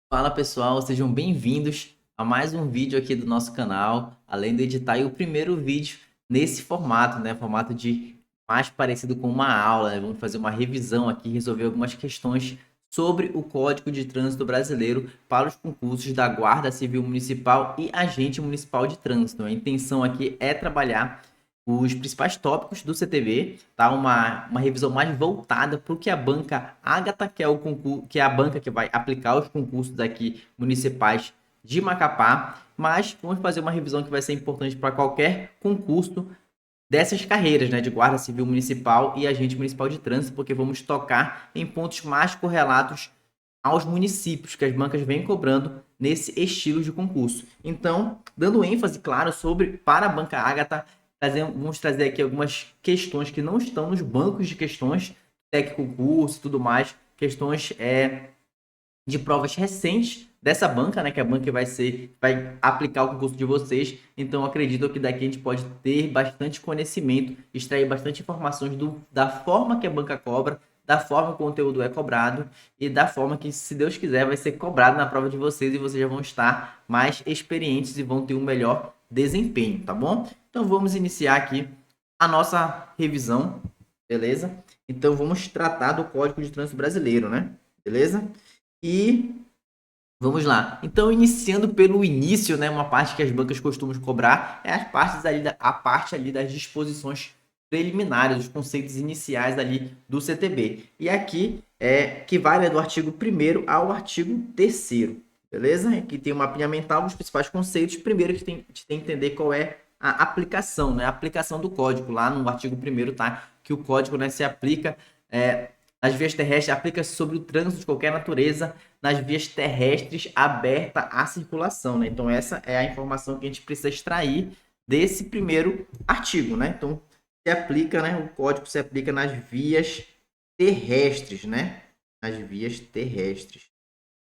Fala pessoal, sejam bem-vindos a mais um vídeo aqui do nosso canal. Além de editar aí o primeiro vídeo nesse formato, né? Formato de mais parecido com uma aula, né? Vamos fazer uma revisão aqui, resolver algumas questões sobre o Código de Trânsito Brasileiro para os concursos da Guarda Civil Municipal e Agente Municipal de Trânsito. A intenção aqui é trabalhar os principais tópicos do CTB, tá? Uma revisão mais voltada para o que a banca Ágata, que é o concurso, que é a banca que vai aplicar os concursos aqui municipais de Macapá, mas vamos fazer uma revisão que vai ser importante para qualquer concurso dessas carreiras, né, de Guarda Civil Municipal e Agente Municipal de Trânsito, porque vamos tocar em pontos mais correlatos aos municípios que as bancas vêm cobrando nesse estilo de concurso. Então, dando ênfase, claro, sobre para a banca Ágata, vamos trazer aqui algumas questões que não estão nos bancos de questões, TEC concurso e tudo mais, questões de provas recentes dessa banca, né, que a banca vai aplicar o concurso de vocês. Então, acredito que daqui a gente pode ter bastante conhecimento, extrair bastante informações da forma que a banca cobra, da forma que o conteúdo é cobrado e da forma que, se Deus quiser, vai ser cobrado na prova de vocês e vocês já vão estar mais experientes e vão ter um melhor desempenho, tá bom? Então, vamos iniciar aqui a nossa revisão, beleza? Então, vamos tratar do Código de Trânsito Brasileiro, né? Beleza? E vamos lá. Então, iniciando pelo início, né, uma parte que as bancas costumam cobrar é a parte ali das disposições preliminares, os conceitos iniciais ali do CTB. E aqui que vai, né, do artigo 1º ao artigo 3º, beleza? Aqui tem um mapinha mental dos principais conceitos. Primeiro que a gente tem que entender qual é a aplicação, né? A aplicação do código. Lá no artigo 1º tá que o código, né, se aplica nas vias terrestres, aplica-se sobre o trânsito de qualquer natureza nas vias terrestres aberta à circulação, né? Então, essa é a informação que a gente precisa extrair desse primeiro artigo, né? Então, se aplica, né? O código se aplica nas vias terrestres, né? Nas vias terrestres.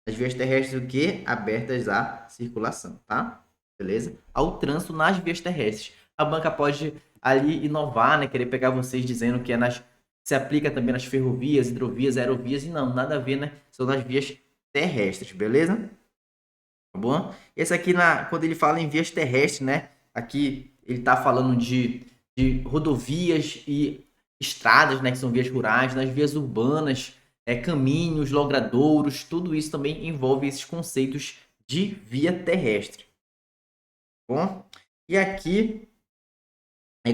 As vias terrestres o quê? Abertas à circulação, tá? Beleza? Ao trânsito nas vias terrestres. A banca pode ali inovar, né? Querer pegar vocês dizendo que se aplica também nas ferrovias, hidrovias, aerovias, e não, nada a ver, né? São nas vias terrestres, beleza? Tá bom? Esse aqui, quando ele fala em vias terrestres, né? Aqui ele está falando de rodovias e estradas, né? Que são vias rurais, nas vias urbanas, caminhos, logradouros, tudo isso também envolve esses conceitos de via terrestre. Tá bom? E aqui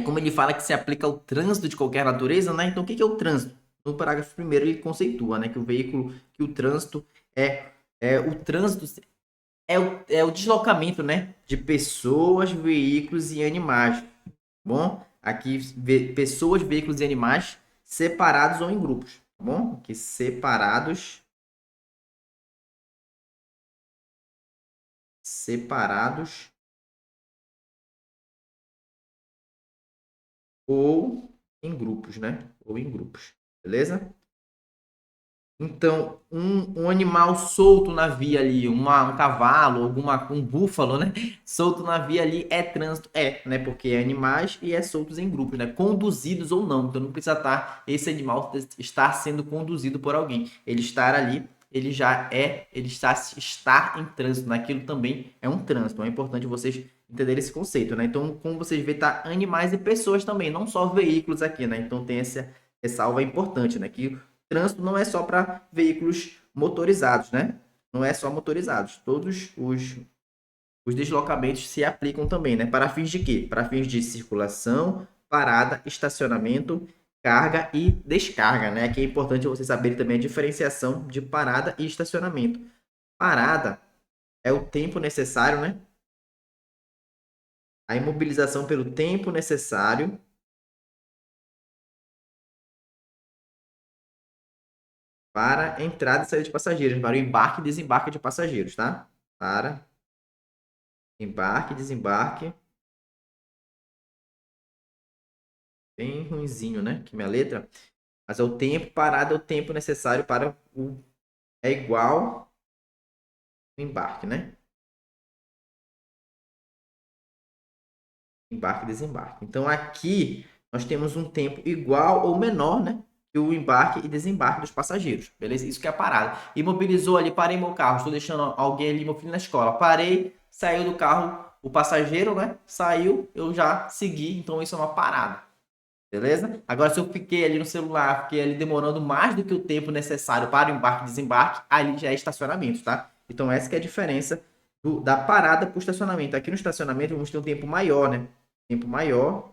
como ele fala que se aplica ao trânsito de qualquer natureza, né? Então, o que é o trânsito? No parágrafo primeiro ele conceitua, né, que o veículo, que o trânsito o trânsito é o deslocamento, né, de pessoas, veículos e animais. Tá bom? Aqui pessoas, veículos e animais separados ou em grupos, tá bom? Aqui separados ou em grupos, né? Ou em grupos, beleza? Então, um animal solto na via ali, um cavalo, um búfalo, né? Solto na via ali é trânsito, né? Porque é animais e é soltos em grupos, né? Conduzidos ou não. Então, não precisa estar esse animal estar sendo conduzido por alguém. Ele estar ali, ele está em trânsito. Naquilo também é um trânsito. Então, é importante vocês entenderem esse conceito, né? Então, como vocês veem, tá animais e pessoas também, não só veículos aqui, né? Então, tem essa ressalva importante, né? Que trânsito não é só para veículos motorizados, né? Não é só motorizados. Todos os deslocamentos se aplicam também, né? Para fins de quê? Para fins de circulação, parada, estacionamento, carga e descarga, né? Aqui é importante você saber também a diferenciação de parada e estacionamento. Parada é o tempo necessário, né? A imobilização pelo tempo necessário para entrada e saída de passageiros, para o embarque e desembarque de passageiros, tá? Para embarque e desembarque. Bem ruinzinho, né? Que minha letra. Mas é o tempo parado, é o tempo necessário para o. É igual o embarque, né? Embarque e desembarque. Então aqui nós temos um tempo igual ou menor, né? e o embarque e desembarque dos passageiros, beleza? Isso que é a parada. Imobilizou ali, parei meu carro, estou deixando alguém ali, meu filho na escola, parei, saiu do carro, o passageiro, né? Saiu, eu já segui, então isso é uma parada. Beleza? Agora, se eu fiquei ali no celular, fiquei ali demorando mais do que o tempo necessário para o embarque e desembarque, ali já é estacionamento, tá? Então, essa que é a diferença da parada para o estacionamento. Aqui no estacionamento, vamos ter um tempo maior, né? Tempo maior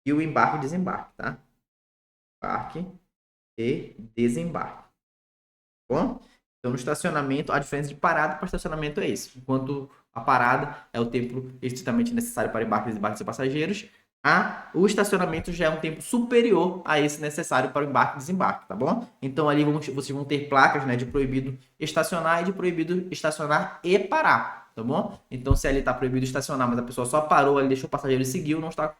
e o embarque e desembarque, tá? Embarque e desembarque. Tá bom? Então, no estacionamento, a diferença de parada para estacionamento é isso. Enquanto a parada é o tempo estritamente necessário para embarque e desembarque de passageiros, o estacionamento já é um tempo superior a esse necessário para o embarque e desembarque, tá bom? Então, ali vocês vão ter placas, né, de proibido estacionar e de proibido estacionar e parar, tá bom? Então, se ali está proibido estacionar, mas a pessoa só parou ali, deixou o passageiro e seguiu, não está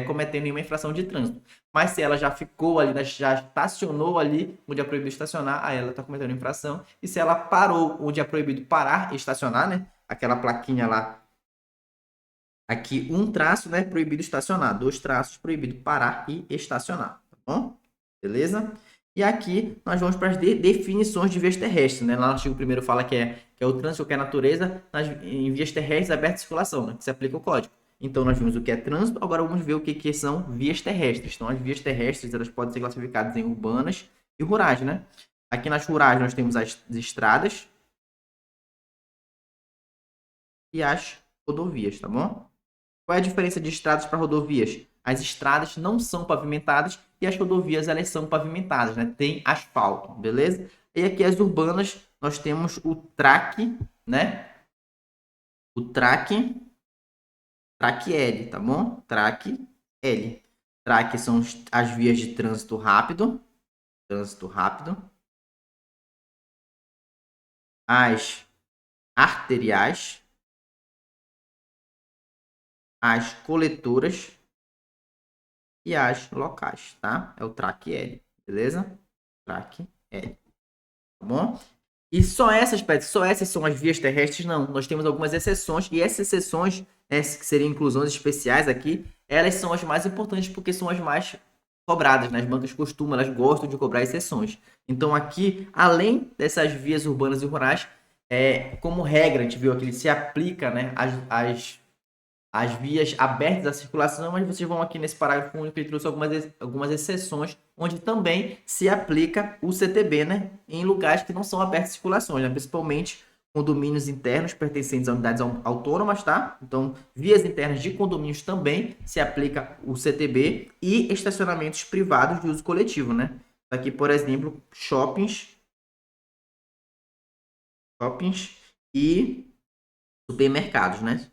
cometendo nenhuma infração de trânsito. Mas se ela já ficou ali, já estacionou ali onde é proibido estacionar, aí ela está cometendo infração. E se ela parou onde é proibido parar e estacionar, né? Aquela plaquinha lá, aqui um traço, né? Proibido estacionar. 2 traços, proibido parar e estacionar. Tá bom? Beleza? E aqui nós vamos para as definições de vias terrestres, né? Lá no artigo 1º fala que é o trânsito que é a natureza em vias terrestres abertas de circulação, né? Que se aplica o código. Então, nós vimos o que é trânsito, agora vamos ver o que são vias terrestres. Então, as vias terrestres, elas podem ser classificadas em urbanas e rurais, né? Aqui nas rurais, nós temos as estradas e as rodovias, tá bom? Qual é a diferença de estradas para rodovias? As estradas não são pavimentadas e as rodovias, elas são pavimentadas, né? Tem asfalto, beleza? E aqui as urbanas, nós temos o track, né? O track L, tá bom? Track L. Track são as vias de trânsito rápido. Trânsito rápido. As arteriais. As coletoras. E as locais, tá? É o track L, beleza? Track L, tá bom? E só essas são as vias terrestres? Não, nós temos algumas exceções, e essas exceções, que seriam inclusões especiais aqui, elas são as mais importantes porque são as mais cobradas, né? As bancas costumam, elas gostam de cobrar exceções. Então aqui, além dessas vias urbanas e rurais, como regra, a gente viu aqui, ele se aplica, né, as vias abertas à circulação, mas vocês vão aqui nesse parágrafo único, ele trouxe algumas exceções, onde também se aplica o CTB, né, em lugares que não são abertos à circulação, né, principalmente condomínios internos pertencentes a unidades autônomas, tá? Então, vias internas de condomínios também se aplica o CTB e estacionamentos privados de uso coletivo, né? Aqui, por exemplo, shoppings e supermercados, né?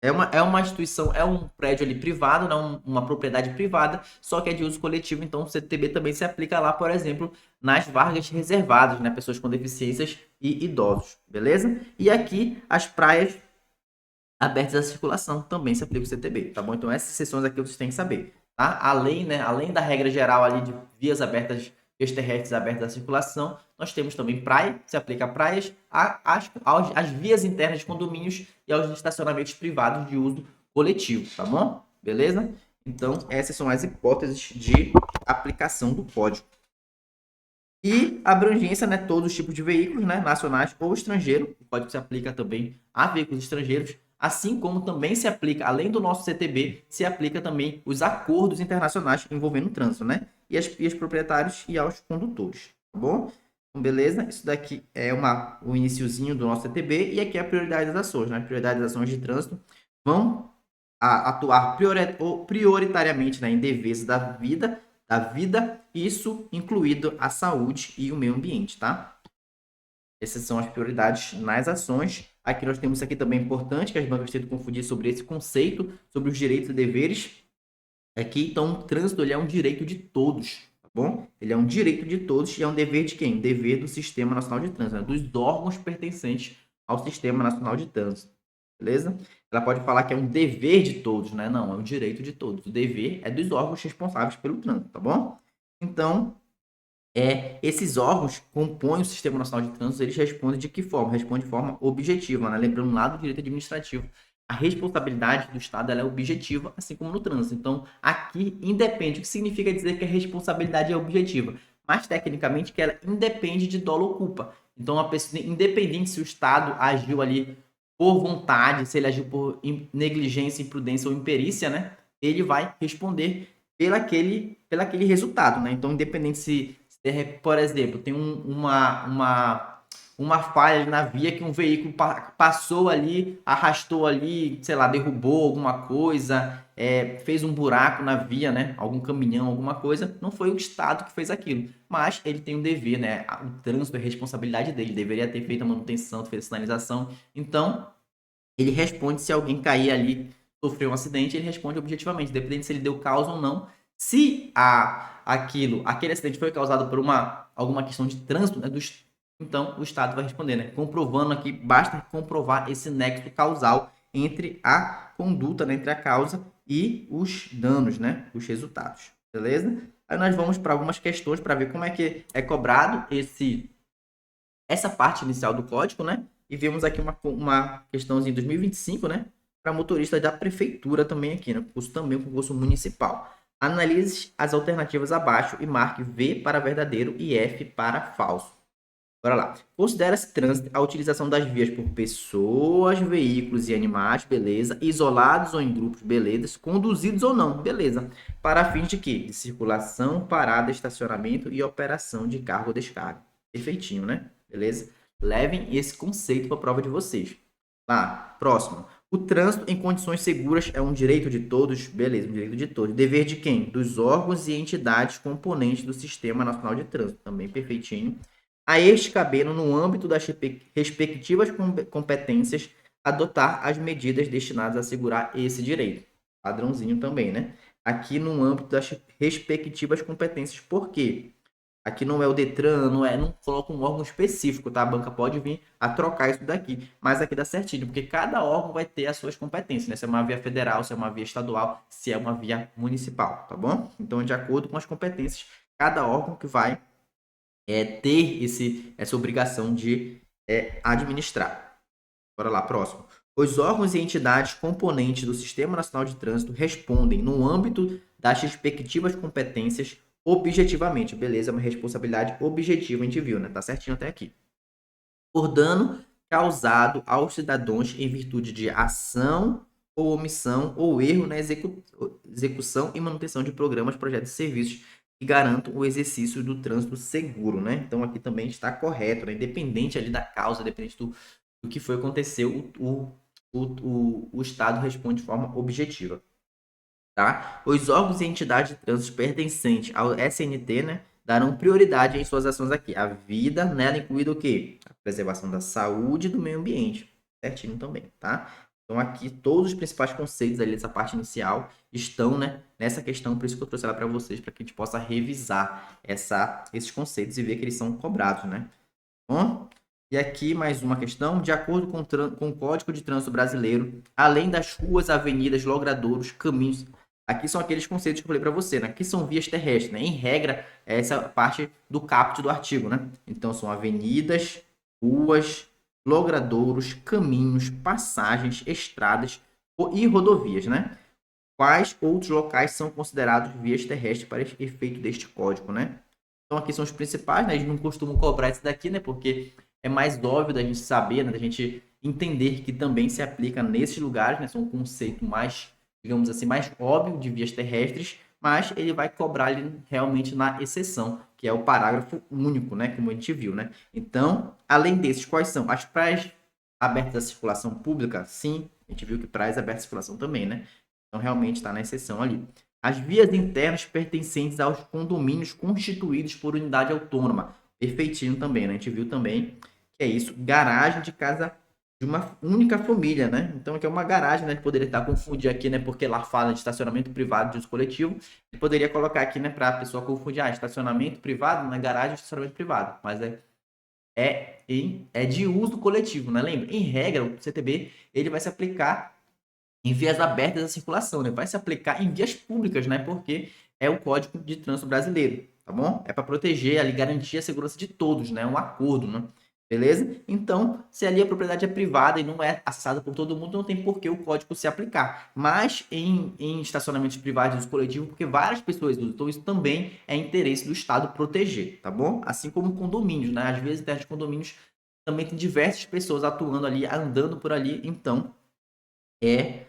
É uma instituição, é um prédio ali privado, né? Uma propriedade privada, só que é de uso coletivo, então o CTB também se aplica lá, por exemplo, nas vagas reservadas, né? Pessoas com deficiências e idosos, beleza? E aqui as praias abertas à circulação também se aplica o CTB, tá bom? Então essas seções aqui vocês têm que saber, tá? Além, né, além da regra geral ali de vias abertas, vias terrestres abertas à circulação, nós temos também praia, se aplica a praias, às vias internas de condomínios e aos estacionamentos privados de uso coletivo, tá bom? Beleza? Então essas são as hipóteses de aplicação do código. E abrangência, né, todos os tipos de veículos, né, nacionais ou estrangeiros. O código se aplica também a veículos estrangeiros, assim como também se aplica, além do nosso CTB, se aplica também os acordos internacionais envolvendo o trânsito, né? E aos proprietários e aos condutores, tá bom? Então, beleza? Isso daqui é o iniciozinho do nosso CTB e aqui é a prioridade das ações, né? Prioridade das ações de trânsito vão atuar prioritariamente, né, em defesa da vida, isso incluído a saúde e o meio ambiente, tá? Essas são as prioridades nas ações. Aqui nós temos aqui também importante que as bancas tentam confundir sobre esse conceito, sobre os direitos e deveres. Aqui, então, o trânsito ele é um direito de todos, tá bom? Ele é um direito de todos e é um dever de quem? Dever do Sistema Nacional de Trânsito, né? Dos órgãos pertencentes ao Sistema Nacional de Trânsito, beleza? Ela pode falar que é um dever de todos, né? Não, é um direito de todos. O dever é dos órgãos responsáveis pelo trânsito, tá bom? Então, esses órgãos que compõem o Sistema Nacional de Trânsito, eles respondem de que forma? Respondem de forma objetiva, né? Lembrando lá do direito administrativo, a responsabilidade do Estado ela é objetiva, assim como no trânsito. Então, aqui independe. O que significa dizer que a responsabilidade é objetiva? Mas, tecnicamente, que ela independe de dolo ou culpa. Então, a pessoa, independente se o Estado agiu ali por vontade, se ele agiu por negligência, imprudência ou imperícia, né? Ele vai responder pelaquele resultado, né? Então, independente se por exemplo, tem uma falha na via que um veículo passou ali, arrastou ali, sei lá, derrubou alguma coisa, fez um buraco na via, né? Algum caminhão, alguma coisa. Não foi o Estado que fez aquilo, mas ele tem um dever, né? O trânsito é responsabilidade dele, deveria ter feito a manutenção, ter feito a sinalização. Então, ele responde se alguém cair ali, sofreu um acidente, ele responde objetivamente, dependendo se ele deu causa ou não. Se aquele acidente foi causado por alguma questão de trânsito, né, então o Estado vai responder, né? Comprovando aqui, basta comprovar esse nexo causal entre a conduta, né, entre a causa e os danos, né, os resultados, beleza? Aí nós vamos para algumas questões para ver como é que é cobrado essa parte inicial do código, né? E vemos aqui uma questãozinha de 2025, né? Para motoristas da prefeitura também aqui, né? Também um concurso municipal. Analise as alternativas abaixo e marque V para verdadeiro e F para falso. Bora lá. Considera-se trânsito a utilização das vias por pessoas, veículos e animais, beleza, isolados ou em grupos, beleza, conduzidos ou não, beleza, para fins de quê? De circulação, parada, estacionamento e operação de carga ou descarga. Perfeitinho, né? Beleza? Levem esse conceito para a prova de vocês. Lá, próximo. O trânsito em condições seguras é um direito de todos? Beleza, um direito de todos. Dever de quem? Dos órgãos e entidades componentes do Sistema Nacional de Trânsito. Também perfeitinho. A este cabendo, no âmbito das respectivas competências, adotar as medidas destinadas a assegurar esse direito. Padrãozinho também, né? Aqui no âmbito das respectivas competências. Por quê? Aqui não é o Detran, não coloca um órgão específico, tá? A banca pode vir a trocar isso daqui, mas aqui dá certinho, porque cada órgão vai ter as suas competências, né? Se é uma via federal, se é uma via estadual, se é uma via municipal, tá bom? Então, de acordo com as competências, cada órgão que vai ter essa obrigação de administrar. Bora lá, próximo. Os órgãos e entidades componentes do Sistema Nacional de Trânsito respondem no âmbito das respectivas competências objetivamente. Beleza, é uma responsabilidade objetiva, a gente viu, né? Tá certinho até aqui. Por dano causado aos cidadãos em virtude de ação ou omissão ou erro na execução e manutenção de programas, projetos e serviços que garantam o exercício do trânsito seguro, né? Então aqui também está correto, né? Independente ali da causa, independente do que foi aconteceu, o Estado responde de forma objetiva, tá? Os órgãos e entidades de trânsito pertencentes ao SNT, né, darão prioridade em suas ações aqui. A vida, nela incluída o quê? A preservação da saúde e do meio ambiente. Certinho também, tá? Então aqui todos os principais conceitos ali dessa parte inicial estão, né, nessa questão, por isso que eu trouxe ela para vocês, para que a gente possa revisar esses conceitos e ver que eles são cobrados, né? Bom, e aqui mais uma questão. De acordo com o Código de Trânsito Brasileiro, além das ruas, avenidas, logradouros, caminhos, aqui são aqueles conceitos que eu falei para você, né? Aqui são vias terrestres, né? Em regra, essa parte do caput do artigo, né? Então, são avenidas, ruas, logradouros, caminhos, passagens, estradas e rodovias, né? Quais outros locais são considerados vias terrestres para efeito deste código, né? Então, aqui são os principais, né? A gente não costuma cobrar isso daqui, né? Porque é mais óbvio da gente saber, né? Da gente entender que também se aplica nesses lugares, né? São um conceito mais, digamos assim, mais óbvio de vias terrestres, mas ele vai cobrar ali realmente na exceção, que é o parágrafo único, né? Como a gente viu, né? Então, além desses, quais são? As praias abertas à circulação pública? Sim, a gente viu que praias abertas à circulação também, né? Então, realmente está na exceção ali. As vias internas pertencentes aos condomínios constituídos por unidade autônoma. Perfeitinho também, né? A gente viu também que é isso. Garagem de casa de uma única família, né? Então aqui é uma garagem, né? A gente poderia estar confundindo aqui, né? Porque lá fala de estacionamento privado de uso coletivo. A gente poderia colocar aqui, né? Para a pessoa confundir, estacionamento privado na garagem, estacionamento privado. Mas é de uso coletivo, né? Lembra? Em regra, o CTB ele vai se aplicar em vias abertas à circulação, né? Vai se aplicar em vias públicas, né? Porque é o Código de Trânsito Brasileiro, tá bom? É para proteger ali, garantir a segurança de todos, né? Um acordo, né? Beleza? Então, se ali a propriedade é privada e não é acessada por todo mundo, não tem por que o código se aplicar. Mas em estacionamentos privados e uso coletivo, porque várias pessoas usam, então isso também é interesse do Estado proteger, tá bom? Assim como condomínios, né? Às vezes, em terras de condomínios, também tem diversas pessoas atuando ali, andando por ali, então é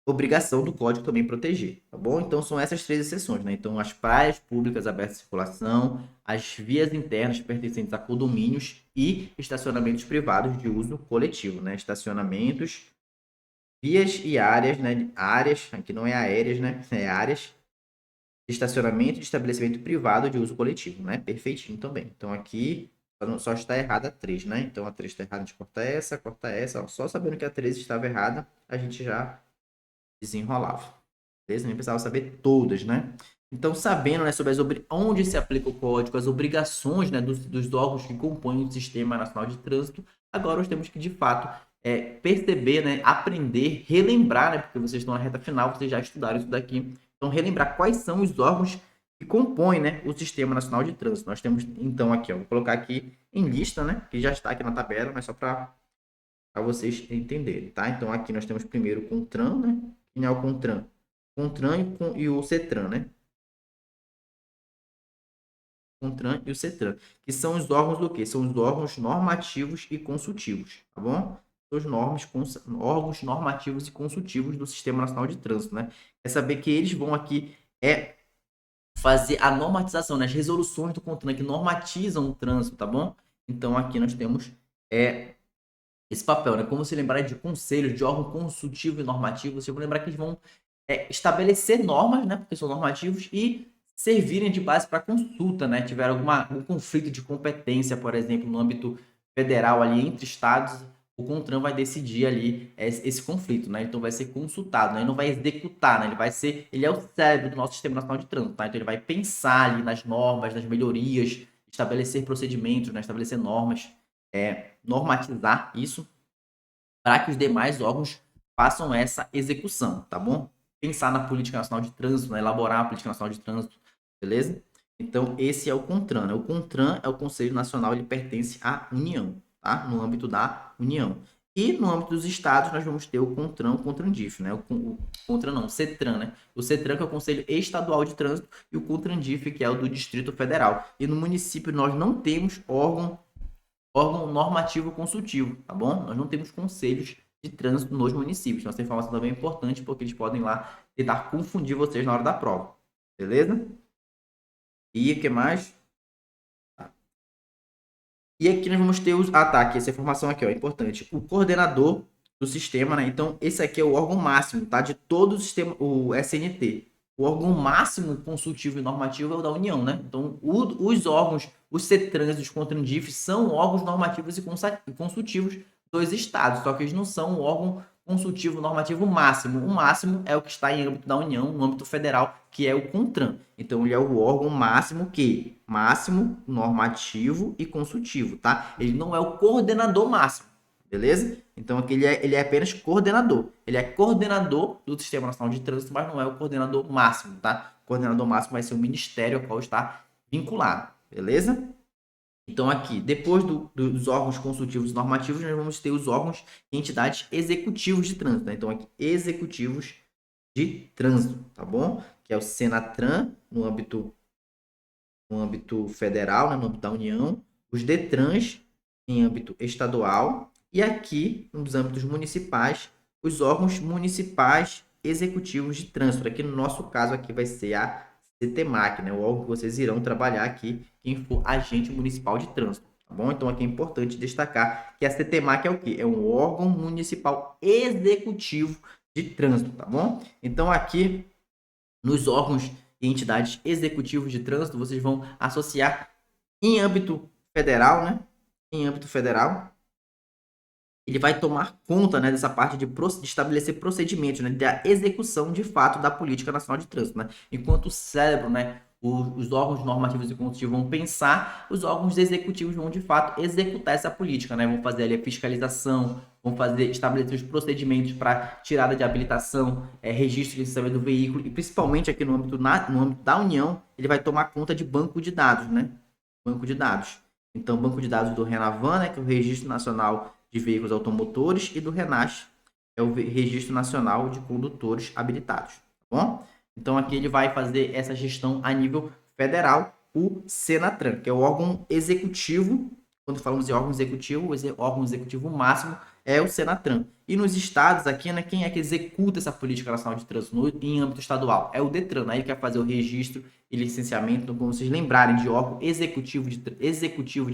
obrigação do código também proteger, tá bom? Então são essas três exceções, né? Então as praias públicas abertas à circulação, as vias internas pertencentes a condomínios e estacionamentos privados de uso coletivo, né? Estacionamentos, vias e áreas, né? Áreas, aqui não é aéreas, né? É áreas de estacionamento de estabelecimento privado de uso coletivo, né? Perfeitinho também. Então aqui só está errada a 3, né? Então a 3 está errada, a gente corta essa. Ó, só sabendo que a 3 estava errada, a gente já desenrolava. Beleza? Nem precisava saber todas, né? Então, sabendo, né, sobre onde se aplica o código, as obrigações, né, dos órgãos que compõem o Sistema Nacional de Trânsito, agora nós temos que, de fato, perceber, né, aprender, relembrar, né, porque vocês estão na reta final, vocês já estudaram isso daqui. Então, relembrar quais são os órgãos que compõem, né, o Sistema Nacional de Trânsito. Nós temos, então, aqui, ó, vou colocar aqui em lista, né, que já está aqui na tabela, mas só para vocês entenderem, tá? Então, aqui nós temos primeiro o CONTRAN, né? Quem é o CONTRAN? CONTRAN e o CETRAN, né? CONTRAN e o CETRAN, que são os órgãos do quê? São os órgãos normativos e consultivos, tá bom? Os órgãos normativos e consultivos do Sistema Nacional de Trânsito, né? É saber que eles vão aqui fazer a normatização, né? As resoluções do CONTRAN que normatizam o trânsito, tá bom? Então, aqui nós temos esse papel, né? Como se lembrar de conselhos, de órgão consultivo e normativo, você vai lembrar que eles vão estabelecer normas, né? Porque são normativos e servirem de base para consulta, né? Tiver algum conflito de competência, por exemplo, no âmbito federal ali entre estados, o CONTRAN vai decidir ali esse conflito, né? Então vai ser consultado, né? Ele não vai executar, né? Ele é o cérebro do nosso Sistema Nacional de Trânsito, tá? Então ele vai pensar ali nas normas, nas melhorias, estabelecer procedimentos, né? Estabelecer normas, normatizar isso para que os demais órgãos façam essa execução, tá bom? Pensar na política nacional de trânsito, né? Elaborar a política nacional de trânsito, beleza? Então, esse é o CONTRAN, né? O CONTRAN é o Conselho Nacional, ele pertence à União, tá? No âmbito da União. E no âmbito dos estados, nós vamos ter o CONTRAN, o CONTRANDIF, né? O CONTRAN não, o CETRAN, né? O CETRAN que é o Conselho Estadual de Trânsito e o CONTRANDIF que é o do Distrito Federal. E no município nós não temos órgão normativo consultivo, tá bom? Nós não temos conselhos de trânsito nos municípios. Então, essa informação também é importante porque eles podem lá tentar confundir vocês na hora da prova, beleza? E o que mais? Tá. E aqui nós vamos ter os... Ah, tá, aqui, essa informação aqui, ó, é importante. O coordenador do sistema, né? Então, esse aqui é o órgão máximo, tá? De todo o sistema, o SNT. O órgão máximo consultivo e normativo é o da União, né? Então, os órgãos, os CETRANs e os CONTRANDIF são órgãos normativos e consultivos dos estados, só que eles não são o órgão consultivo normativo máximo. O máximo é o que está em âmbito da União, no âmbito federal, que é o CONTRAN. Então, ele é o órgão máximo que? Máximo, normativo e consultivo, tá? Ele não é o coordenador máximo, beleza? Então, aqui ele é apenas coordenador. Ele é coordenador do Sistema Nacional de Trânsito, mas não é o coordenador máximo, tá? O coordenador máximo vai ser o ministério ao qual está vinculado, beleza? Então, aqui, depois dos órgãos consultivos e normativos, nós vamos ter os órgãos e entidades executivos de trânsito, né? Então, aqui, executivos de trânsito, tá bom? Que é o Senatran, no âmbito federal, né? No âmbito da União, os DETRANs, em âmbito estadual, e aqui, nos âmbitos municipais, os órgãos municipais executivos de trânsito. Aqui, no nosso caso, aqui vai ser a CETEMAC, né? O órgão que vocês irão trabalhar aqui, quem for agente municipal de trânsito, tá bom? Então, aqui é importante destacar que a CETEMAC é o quê? É um órgão municipal executivo de trânsito, tá bom? Então, aqui, nos órgãos e entidades executivos de trânsito, vocês vão associar em âmbito federal, né? Em âmbito federal, ele vai tomar conta, né, dessa parte de estabelecer procedimentos, né, da execução de fato da política nacional de trânsito, né? Enquanto o cérebro, né, os órgãos normativos e consultivos vão pensar, os órgãos executivos vão de fato executar essa política, né? Vão fazer ali a fiscalização, vão estabelecer os procedimentos para tirada de habilitação, registro de licenciamento do veículo e principalmente aqui no âmbito da União, ele vai tomar conta de banco de dados, né? Banco de dados. Então, banco de dados do RENAVAN, né, que é o Registro Nacional de Veículos Automotores, e do RENASH, é o Registro Nacional de Condutores Habilitados, tá bom? Então, aqui ele vai fazer essa gestão a nível federal, o Senatran, que é o órgão executivo. Quando falamos de órgão executivo, o órgão executivo máximo é o Senatran. E nos estados aqui, né, quem é que executa essa política nacional de trânsito em âmbito estadual? É o Detran, aí ele quer fazer o registro e licenciamento. Então, quando vocês lembrarem de órgão executivo de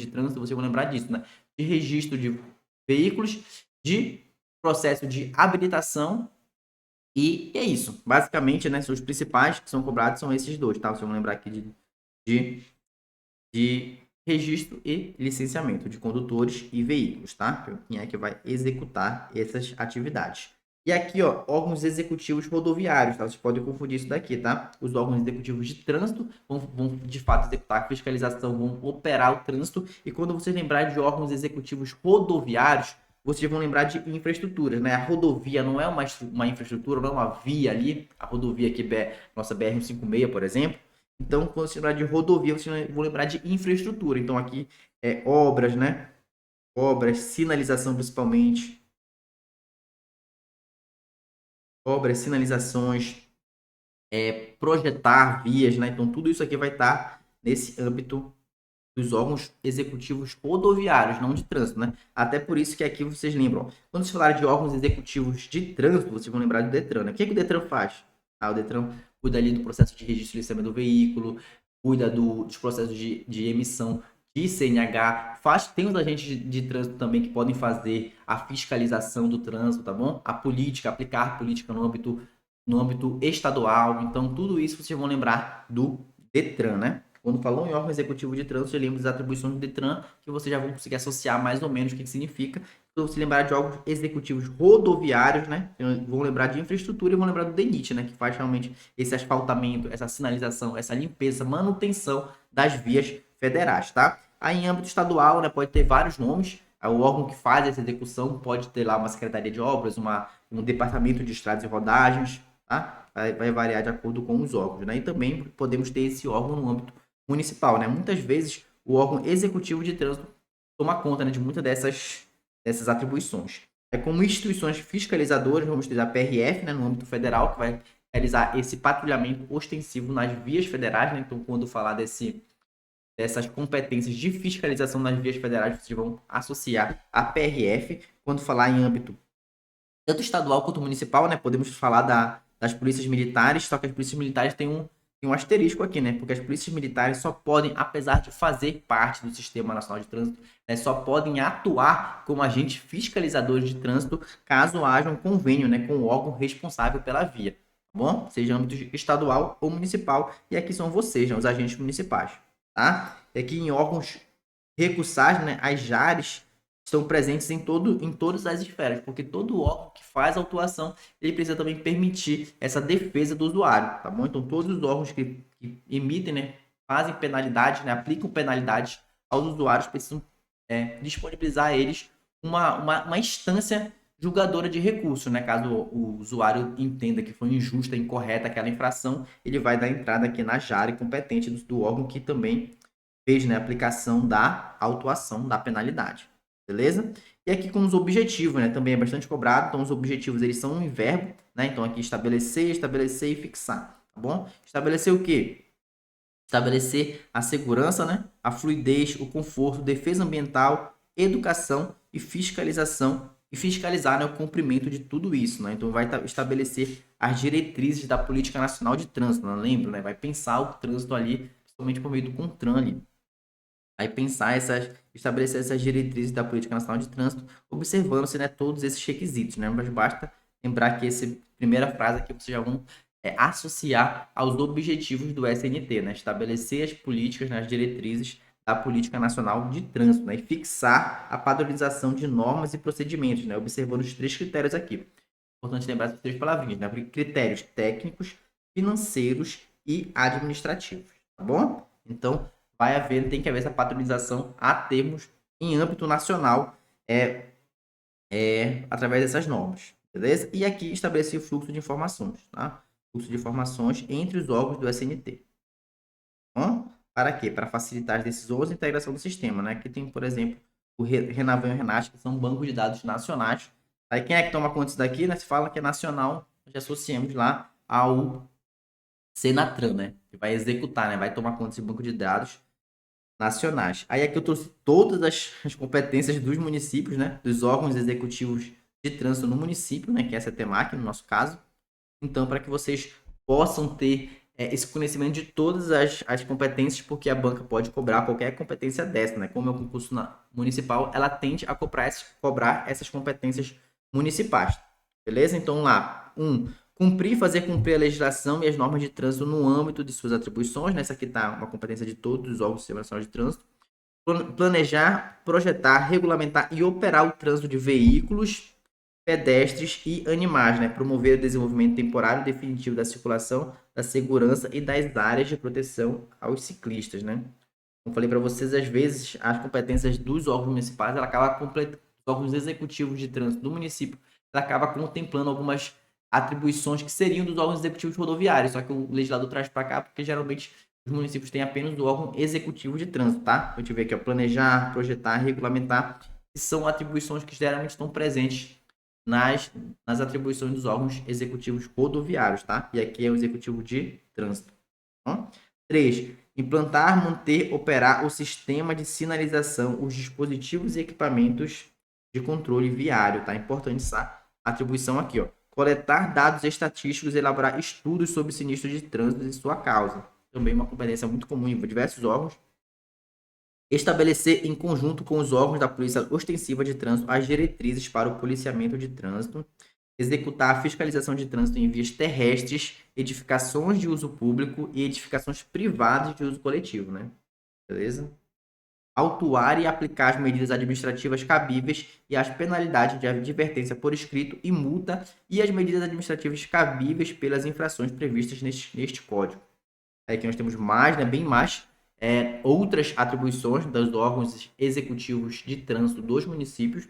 trânsito, vocês vão lembrar disso, né? De registro de veículos, de processo de habilitação, e é isso. Basicamente, né, são os principais que são cobrados, são esses dois, tá? Vocês vão lembrar aqui de, de registro e licenciamento de condutores e veículos, tá? Quem é que vai executar essas atividades. E aqui, ó, órgãos executivos rodoviários, tá? Vocês podem confundir isso daqui, tá? Os órgãos executivos de trânsito vão de fato executar a fiscalização, vão operar o trânsito. E quando vocês lembrarem de órgãos executivos rodoviários, vocês vão lembrar de infraestruturas, né? A rodovia não é uma infraestrutura, não é uma via ali. A rodovia aqui, nossa BR-156, por exemplo. Então, quando você lembrar de rodovia, vocês vão lembrar de infraestrutura. Então, aqui é obras, né? Obras, sinalização principalmente. Obras, sinalizações, projetar vias, né? Então, tudo isso aqui vai estar nesse âmbito dos órgãos executivos rodoviários, não de trânsito, né? Até por isso que aqui vocês lembram. Quando vocês falarem de órgãos executivos de trânsito, vocês vão lembrar do Detran, né? O que o Detran faz? O Detran cuida ali do processo de registro e licenciamento do veículo, cuida dos processos de emissão de CNH, tem os agentes de trânsito também que podem fazer a fiscalização do trânsito, tá bom? A política, aplicar política no âmbito estadual. Então, tudo isso vocês vão lembrar do Detran, né? Quando falou em órgão executivo de trânsito, eu lembro das atribuições do Detran, que vocês já vão conseguir associar mais ou menos o que significa. Então, se lembrar de órgãos executivos rodoviários, né? Vão lembrar de infraestrutura e vão lembrar do DENIT, né? Que faz realmente esse asfaltamento, essa sinalização, essa limpeza, manutenção das vias federais, tá? Aí, em âmbito estadual, né? Pode ter vários nomes. O órgão que faz essa execução pode ter lá uma secretaria de obras, um departamento de estradas e rodagens, tá? Vai variar de acordo com os órgãos, né? E também podemos ter esse órgão no âmbito municipal, né? Muitas vezes o órgão executivo de trânsito toma conta, né, de muitas dessas atribuições. Como instituições fiscalizadoras, vamos ter a PRF, né, no âmbito federal, que vai realizar esse patrulhamento ostensivo nas vias federais, né? Então, quando falar dessas competências de fiscalização nas vias federais, vocês vão associar a PRF. Quando falar em âmbito tanto estadual quanto municipal, né? Podemos falar das polícias militares, só que as polícias militares têm um asterisco aqui, né? Porque as polícias militares só podem, apesar de fazer parte do Sistema Nacional de Trânsito, né, só podem atuar como agentes fiscalizadores de trânsito caso haja um convênio, né, com o órgão responsável pela via, tá bom? Seja âmbito estadual ou municipal, e aqui são vocês, né, os agentes municipais, tá? E aqui em órgãos recursais, né, as JARes estão presentes em todas as esferas, porque todo órgão que faz a autuação, ele precisa também permitir essa defesa do usuário, tá bom? Então, todos os órgãos que emitem, né, fazem penalidades, né, aplicam penalidades aos usuários, precisam disponibilizar a eles uma instância julgadora de recurso, né? Caso o usuário entenda que foi injusta, incorreta aquela infração, ele vai dar entrada aqui na JARE competente do órgão que também fez, né, a aplicação da autuação da penalidade. Beleza? E aqui com os objetivos, né? Também é bastante cobrado. Então, os objetivos, eles são em verbo, né? Então, aqui estabelecer e fixar, tá bom? Estabelecer o quê? Estabelecer a segurança, né? A fluidez, o conforto, defesa ambiental, educação e fiscalização. E fiscalizar, né, o cumprimento de tudo isso, né? Então, vai estabelecer as diretrizes da Política Nacional de Trânsito, não lembro, né? Vai pensar o trânsito ali, principalmente por meio do CONTRAN ali. Aí estabelecer essas diretrizes da Política Nacional de Trânsito, observando-se, né, todos esses requisitos, né? Mas basta lembrar que essa primeira frase aqui vocês já vão associar aos objetivos do SNT, né? Estabelecer as políticas, né, as diretrizes da Política Nacional de Trânsito, né? E fixar a padronização de normas e procedimentos, né? Observando os 3 critérios aqui. Importante lembrar essas 3 palavrinhas, né? Critérios técnicos, financeiros e administrativos, tá bom? Então, tem que haver essa padronização a termos em âmbito nacional através dessas normas, beleza? E aqui estabelecer o fluxo de informações, tá? Fluxo de informações entre os órgãos do SNT. Bom? para quê? Para facilitar as decisões e integração do sistema, né? Aqui tem, por exemplo, o Renavan e o Renat, que são bancos de dados nacionais. Aí quem é que toma conta disso daqui, né? Se fala que é nacional, nós associamos lá ao Senatran, né? Que vai executar, né? Vai tomar conta desse banco de dados nacionais. Aí aqui eu trouxe todas as competências dos municípios, né? Dos órgãos executivos de trânsito no município, né? Que é a CETEMAC, no nosso caso. Então, para que vocês possam ter esse conhecimento de todas as competências, porque a banca pode cobrar qualquer competência dessa, né? Como é um concurso municipal, ela tende a cobrar essas competências municipais. Beleza? Então, lá, fazer cumprir a legislação e as normas de trânsito no âmbito de suas atribuições. Nessa aqui está uma competência de todos os órgãos do Sistema Nacional de Trânsito. Planejar, projetar, regulamentar e operar o trânsito de veículos, pedestres e animais, né? Promover o desenvolvimento temporário e definitivo da circulação, da segurança e das áreas de proteção aos ciclistas, né? Como falei para vocês, às vezes as competências dos órgãos municipais, ela acaba completando, os órgãos executivos de trânsito do município, ela acaba contemplando algumas atribuições que seriam dos órgãos executivos rodoviários, só que o legislador traz para cá porque geralmente os municípios têm apenas o órgão executivo de trânsito, tá? A gente vê aqui, ó, planejar, projetar, regulamentar, que são atribuições que geralmente estão presentes nas atribuições dos órgãos executivos rodoviários, tá? E aqui é o executivo de trânsito. Tá? 3. Implantar, manter, operar o sistema de sinalização, os dispositivos e equipamentos de controle viário, tá? Importante essa atribuição aqui, ó. Coletar dados estatísticos e elaborar estudos sobre sinistros de trânsito e sua causa. Também uma competência muito comum em diversos órgãos. Estabelecer, em conjunto com os órgãos da Polícia Ostensiva de Trânsito, as diretrizes para o policiamento de trânsito. Executar a fiscalização de trânsito em vias terrestres, edificações de uso público e edificações privadas de uso coletivo, né? Beleza? Autuar e aplicar as medidas administrativas cabíveis e as penalidades de advertência por escrito e multa e as medidas administrativas cabíveis pelas infrações previstas neste código. Aqui nós temos mais, né, bem mais, outras atribuições dos órgãos executivos de trânsito dos municípios.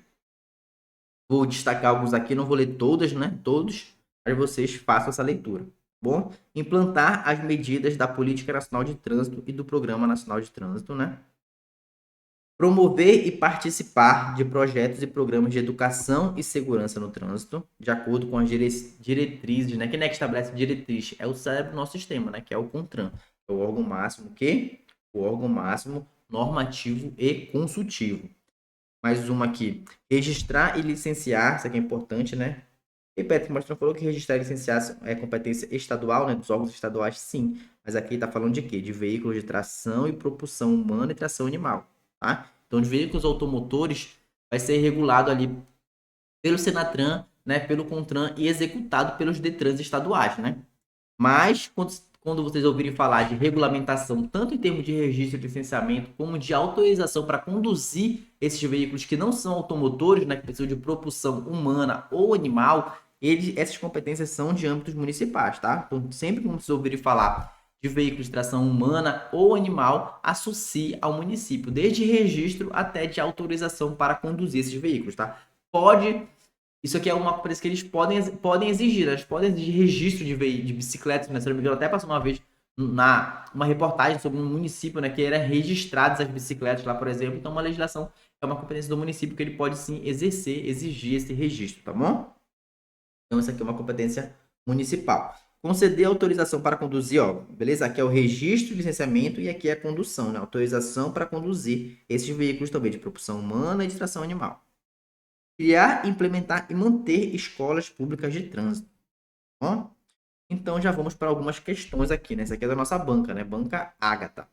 Vou destacar alguns aqui, não vou ler todas, né, todos, mas vocês façam essa leitura. Bom, implantar as medidas da Política Nacional de Trânsito e do Programa Nacional de Trânsito, né? Promover e participar de projetos e programas de educação e segurança no trânsito, de acordo com as diretrizes, né? Quem é que estabelece diretriz? É o cérebro do nosso sistema, né? Que é o CONTRAN. É o órgão máximo o órgão máximo normativo e consultivo. Mais uma aqui. Registrar e licenciar, isso aqui é importante, né? E Petro, mas tu não falou que registrar e licenciar é competência estadual, né? Dos órgãos estaduais, sim. Mas aqui está falando de quê? De veículos de tração e propulsão humana e tração animal, tá? Então, os veículos automotores vai ser regulado ali pelo Senatran, né? Pelo CONTRAN e executado pelos DETRANs estaduais, né? Mas, quando vocês ouvirem falar de regulamentação, tanto em termos de registro de licenciamento, como de autorização para conduzir esses veículos que não são automotores, né, que precisam de propulsão humana ou animal, essas competências são de âmbitos municipais, tá? Então, sempre que vocês ouvirem falar de veículos de tração humana ou animal, associe ao município, desde registro até de autorização para conduzir esses veículos, tá? Isso aqui é uma coisa que eles podem exigir, né? Eles podem exigir registro de bicicletas, né? Se não me engano, até passou uma vez uma reportagem sobre um município, né, que era registradas as bicicletas lá, por exemplo. Então, uma legislação é uma competência do município que ele pode sim exigir esse registro, tá bom? Então, essa aqui é uma competência municipal. Conceder autorização para conduzir, ó, beleza? Aqui é o registro, licenciamento e aqui é a condução, né? Autorização para conduzir esses veículos também de propulsão humana e de tração animal. Criar, implementar e manter escolas públicas de trânsito. Bom, então já vamos para algumas questões aqui, né? Essa aqui é da nossa banca, né? Banca Ágata.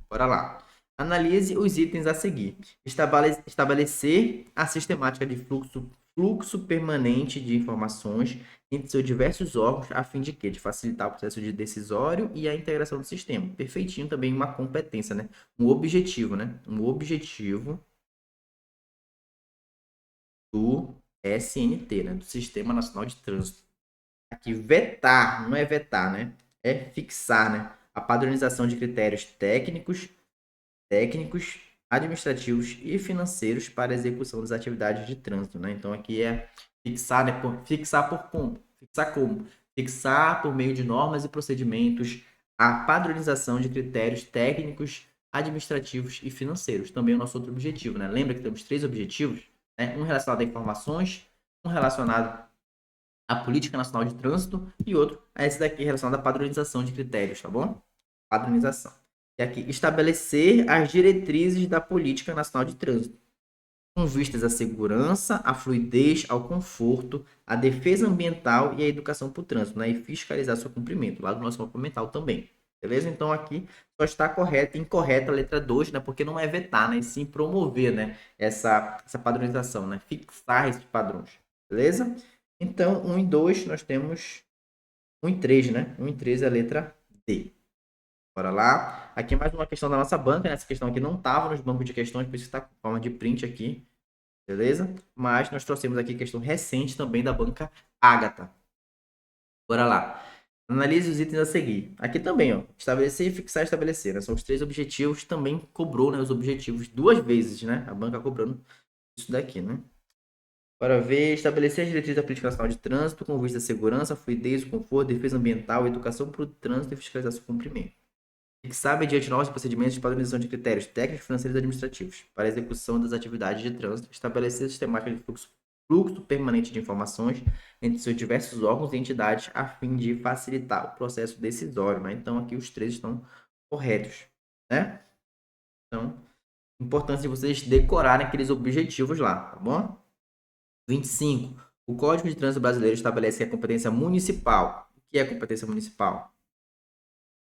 Bora lá. Analise os itens a seguir. Estabelecer a sistemática de fluxo permanente de informações entre seus diversos órgãos, a fim de quê? De facilitar o processo de decisório e a integração do sistema. Perfeitinho também uma competência, né? Um objetivo, né? Um objetivo do SNT, né? Do Sistema Nacional de Trânsito. Aqui, vetar, não é vetar, né? É fixar, né? A padronização de critérios técnicos, administrativos e financeiros para a execução das atividades de trânsito, né? Então, aqui é fixar, né? Fixar por como? Fixar como? Fixar por meio de normas e procedimentos, a padronização de critérios técnicos, administrativos e financeiros. Também é o nosso outro objetivo, né? Lembra que temos 3 objetivos, né? Um relacionado a informações, um relacionado à política nacional de trânsito e outro a esse daqui relacionado à padronização de critérios, tá bom? Padronização. E aqui, estabelecer as diretrizes da política nacional de trânsito, com vistas à segurança, à fluidez, ao conforto, à defesa ambiental e à educação para o trânsito, né? E fiscalizar seu cumprimento, lá do nosso mapa mental também. Beleza? Então aqui só está correta, incorreta a letra 2, né? Porque não é vetar, né? E sim promover, né? Essa padronização, né? Fixar esses padrões. Beleza? Então, 1 e 2 nós temos 1 e 3, né? 1 e 3 é a letra D. Bora lá. Aqui é mais uma questão da nossa banca, né? Essa questão aqui não estava nos bancos de questões, por isso está com forma de print aqui. Beleza? Mas nós trouxemos aqui questão recente também da banca Ágata. Bora lá. Analise os itens a seguir. Aqui também, ó. Estabelecer, fixar e estabelecer, né? São os 3 objetivos. Também cobrou, né, os objetivos 2 vezes, né? A banca cobrando isso daqui, né? Bora ver. Estabelecer as diretrizes da política nacional de trânsito com vista à segurança, fluidez, conforto, defesa ambiental, educação para o trânsito e fiscalização do cumprimento. Fixar mediante novos procedimentos de padronização de critérios técnicos, financeiros e administrativos para a execução das atividades de trânsito, estabelecer sistemática de fluxo permanente de informações entre seus diversos órgãos e entidades a fim de facilitar o processo decisório, né? Então aqui os 3 estão corretos, né? Então, importância de vocês decorarem aqueles objetivos lá, tá bom? 25. O Código de Trânsito Brasileiro estabelece que a competência municipal. O que é competência municipal?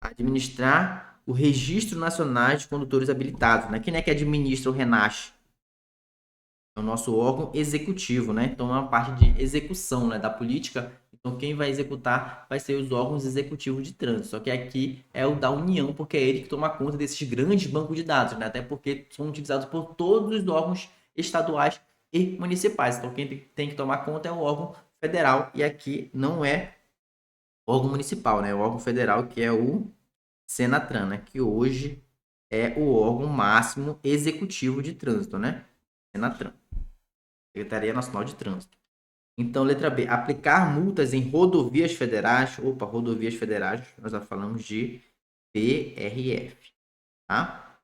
Administrar o Registro Nacional de Condutores Habilitados, né? Quem é que administra o RENACH? É o nosso órgão executivo, né? Então, é uma parte de execução, né, da política. Então, quem vai executar vai ser os órgãos executivos de trânsito. Só que aqui é o da União, porque é ele que toma conta desses grandes bancos de dados, né? Até porque são utilizados por todos os órgãos estaduais e municipais. Então, quem tem que tomar conta é o órgão federal. E aqui não é órgão municipal, né? É o órgão federal, que é o Senatran, né? Que hoje é o órgão máximo executivo de trânsito, né? Senatran, Secretaria Nacional de Trânsito. Então, letra B, aplicar multas em rodovias federais. Opa, rodovias federais, nós já falamos de PRF, tá?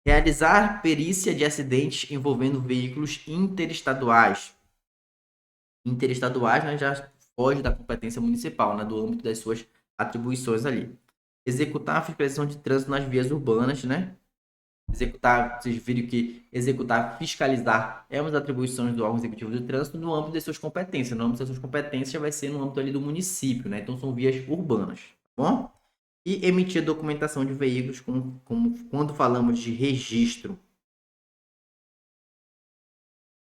Realizar perícia de acidentes envolvendo veículos interestaduais. Interestaduais, né, já foge da competência municipal, né, do âmbito das suas atribuições ali. Executar a fiscalização de trânsito nas vias urbanas, né? Executar, vocês viram que executar, fiscalizar é uma das atribuições do órgão executivo de trânsito no âmbito das suas competências. No âmbito das suas competências vai ser no âmbito ali do município, né? Então são vias urbanas, tá bom? E emitir documentação de veículos, como quando falamos de registro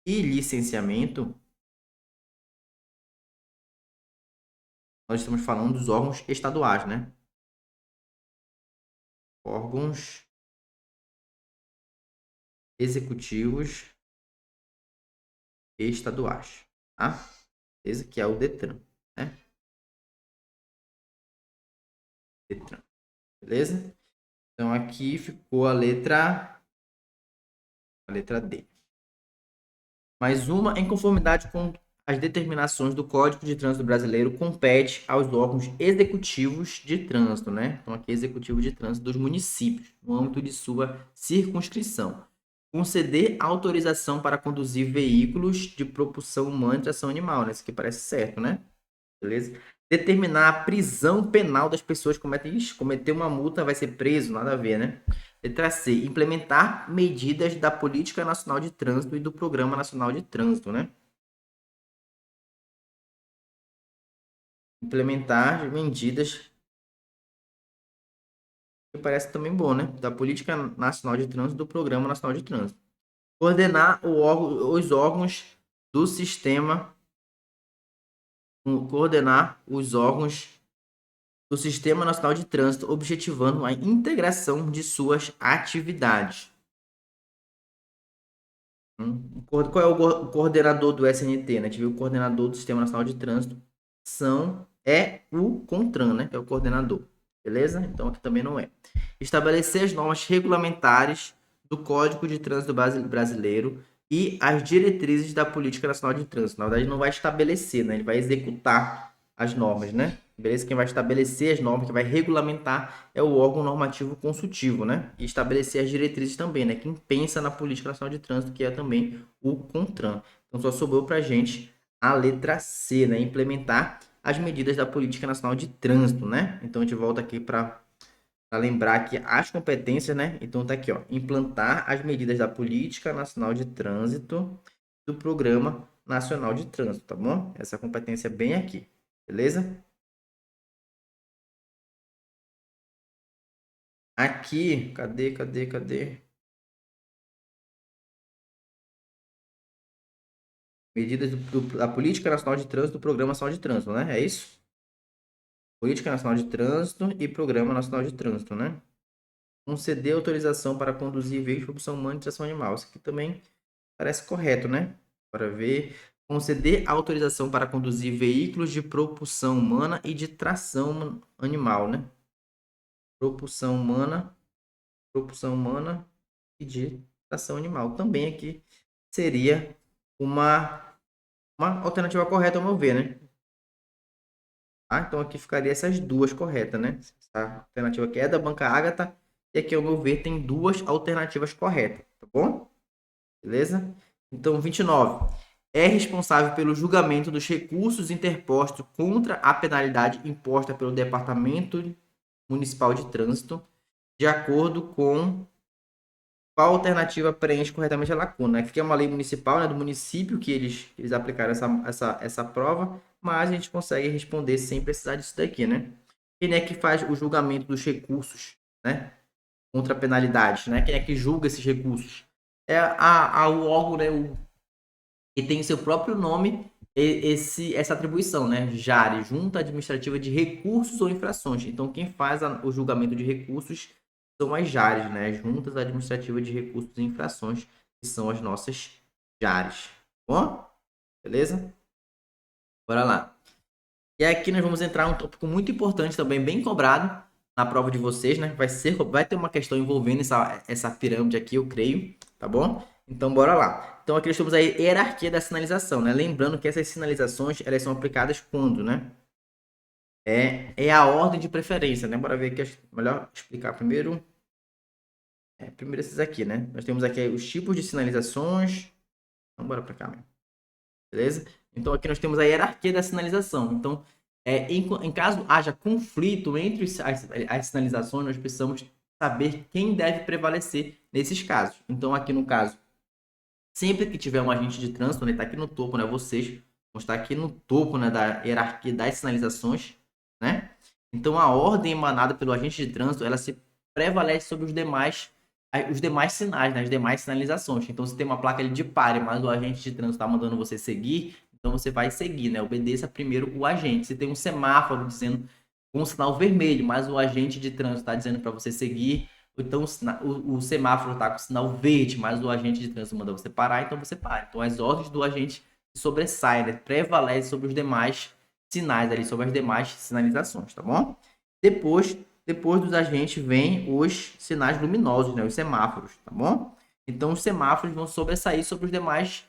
e licenciamento, nós estamos falando dos órgãos estaduais, né? Órgãos executivos estaduais, tá? Esse que é o Detran, né? Detran, beleza? Então aqui ficou a letra D. Mais uma, em conformidade com as determinações do Código de Trânsito Brasileiro, compete aos órgãos executivos de trânsito, né? Então aqui executivo de trânsito dos municípios, no âmbito de sua circunscrição. Conceder autorização para conduzir veículos de propulsão humana e tração animal, né? Isso aqui parece certo, né? Beleza? Determinar a prisão penal das pessoas que cometem. Ixi, cometer uma multa vai ser preso, nada a ver, né? Letra C. Implementar medidas da Política Nacional de Trânsito e do Programa Nacional de Trânsito, né? Implementar medidas que parece também bom, né? Da Política Nacional de Trânsito e do Programa Nacional de Trânsito. Coordenar os órgãos do sistema. Coordenar os órgãos do Sistema Nacional de Trânsito, objetivando a integração de suas atividades. Qual é o coordenador do SNT, né? A gente viu o coordenador do Sistema Nacional de Trânsito é o CONTRAN, né? É o coordenador. Beleza? Então aqui também não é. Estabelecer as normas regulamentares do Código de Trânsito Brasileiro e as diretrizes da Política Nacional de Trânsito. Na verdade, não vai estabelecer, né? Ele vai executar as normas, né? Beleza? Quem vai estabelecer as normas, que vai regulamentar é o órgão normativo consultivo, né? E estabelecer as diretrizes também, né? Quem pensa na Política Nacional de Trânsito, que é também o CONTRAN. Então só sobrou para a gente a letra C, né? Implementar as medidas da Política Nacional de Trânsito, né? Então a gente volta aqui para lembrar que as competências, né? Então tá aqui, ó, implantar as medidas da Política Nacional de Trânsito do Programa Nacional de Trânsito, tá bom? Essa competência é bem aqui, beleza? Aqui, cadê? Medidas da Política Nacional de Trânsito do Programa Nacional de Trânsito, né? É isso? Política Nacional de Trânsito e Programa Nacional de Trânsito, né? Conceder autorização para conduzir veículos de propulsão humana e tração animal. Isso aqui também parece correto, né? Para ver. Conceder autorização para conduzir veículos de propulsão humana e de tração animal, né? Propulsão humana e de tração animal. Também aqui seria uma alternativa correta, ao meu ver, né? Ah, então aqui ficaria essas duas corretas, né? Essa alternativa aqui é da banca Ágata e aqui, ao meu ver, tem duas alternativas corretas, tá bom? Beleza? Então, 29. É responsável pelo julgamento dos recursos interpostos contra a penalidade imposta pelo Departamento Municipal de Trânsito, de acordo com qual alternativa preenche corretamente a lacuna. Aqui é uma lei municipal, né, do município que eles aplicaram essa prova, mas a gente consegue responder sem precisar disso daqui, né? Quem é que faz o julgamento dos recursos, né, contra a penalidade, né? Quem é que julga esses recursos? É o órgão, né, que tem seu próprio nome essa atribuição, né? JARE, Junta Administrativa de Recursos ou Infrações. Então, quem faz o julgamento de recursos são as JARES, né? As Juntas Administrativas de Recursos e Infrações, que são as nossas JARES. Bom? Beleza? Bora lá. E aqui nós vamos entrar em um tópico muito importante também, bem cobrado na prova de vocês, né? Vai ter uma questão envolvendo essa pirâmide aqui, eu creio, tá bom? Então, bora lá. Então, aqui nós temos a hierarquia da sinalização, né? Lembrando que essas sinalizações, elas são aplicadas quando, né? É a ordem de preferência, né? Bora ver aqui, melhor explicar primeiro. Primeiro esses aqui, né? Nós temos aqui os tipos de sinalizações. Então, bora para cá, né? Beleza? Então, aqui nós temos a hierarquia da sinalização. Então, em caso haja conflito entre as sinalizações, nós precisamos saber quem deve prevalecer nesses casos. Então, aqui no caso, sempre que tiver um agente de trânsito, né, está aqui no topo, né, vocês vão estar aqui no topo, né, da hierarquia das sinalizações, né? Então, a ordem emanada pelo agente de trânsito, ela se prevalece sobre os demais sinais, né, as demais sinalizações. Então, se tem uma placa ali de pare, mas o agente de trânsito está mandando você seguir, então você vai seguir, né? Obedeça primeiro o agente. Se tem um semáforo dizendo com um sinal vermelho, mas o agente de trânsito está dizendo para você seguir, então o semáforo está com sinal verde, mas o agente de trânsito manda você parar, então você para. Então as ordens do agente sobressaem, né? Prevalecem sobre os demais sinais ali, sobre as demais sinalizações, tá bom? Depois dos agentes vem os sinais luminosos, né? Os semáforos, tá bom? Então os semáforos vão sobressair sobre os demais,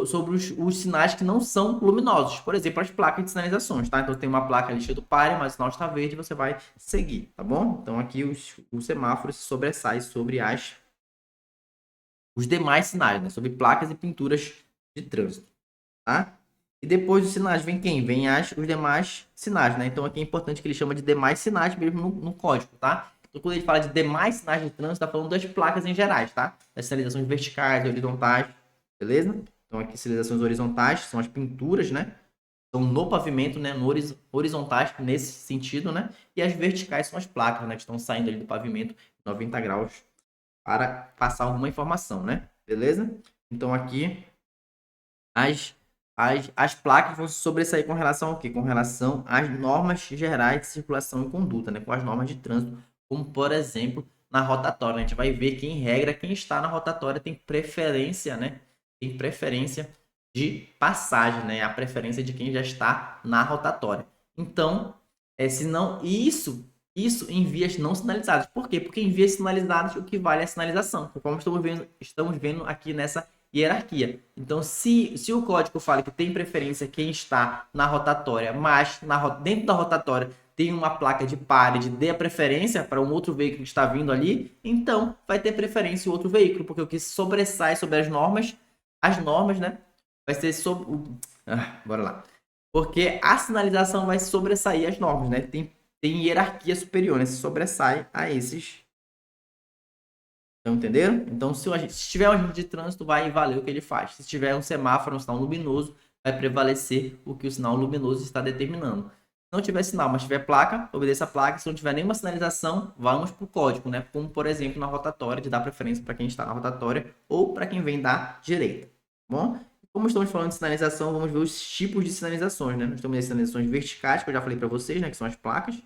sobre os sinais que não são luminosos. Por exemplo, as placas de sinalizações, tá? Então tem uma placa ali cheia do pare, mas o sinal está verde, você vai seguir, tá bom? Então aqui os semáforos se sobressaem sobre os demais sinais, né? Sobre placas e pinturas de trânsito, tá? E depois dos sinais vem quem? Vem os demais sinais, né? Então aqui é importante que ele chama de demais sinais mesmo no código, tá? Então quando ele fala de demais sinais de trânsito, tá falando das placas em gerais, tá? Das sinalizações verticais, horizontais, beleza? Então aqui sinalizações horizontais são as pinturas, né? Estão no pavimento, né? No horizontais nesse sentido, né? E as verticais são as placas, né? Que estão saindo ali do pavimento 90 graus para passar alguma informação, né? Beleza? Então aqui as placas vão se sobressair com relação ao quê? Com relação às normas gerais de circulação e conduta, né? Com as normas de trânsito, como por exemplo na rotatória. A gente vai ver que, em regra, quem está na rotatória tem preferência, né? Tem preferência de passagem, né? A preferência de quem já está na rotatória. Então, se não isso em vias não sinalizadas. Por quê? Porque em vias sinalizadas o que vale é a sinalização, conforme estamos vendo aqui nessa hierarquia. Então, se o código fala que tem preferência quem está na rotatória, mas dentro da rotatória tem uma placa de pare de dê a preferência para um outro veículo que está vindo ali, então vai ter preferência o outro veículo, porque o que sobressai sobre as normas, né, vai ser sobre... bora lá. Porque a sinalização vai sobressair as normas, né? Tem hierarquia superior, né? Se sobressai a esses. Estão entendendo? Então, se tiver um agente de trânsito, vai valer o que ele faz. Se tiver um semáforo, um sinal luminoso, vai prevalecer o que o sinal luminoso está determinando. Se não tiver sinal, mas tiver placa, obedeça a placa. Se não tiver nenhuma sinalização, vamos para o código, né? Como, por exemplo, na rotatória, de dar preferência para quem está na rotatória ou para quem vem da direita. Tá bom? Como estamos falando de sinalização, vamos ver os tipos de sinalizações, né? Nós temos as sinalizações verticais, que eu já falei para vocês, né? Que são as placas.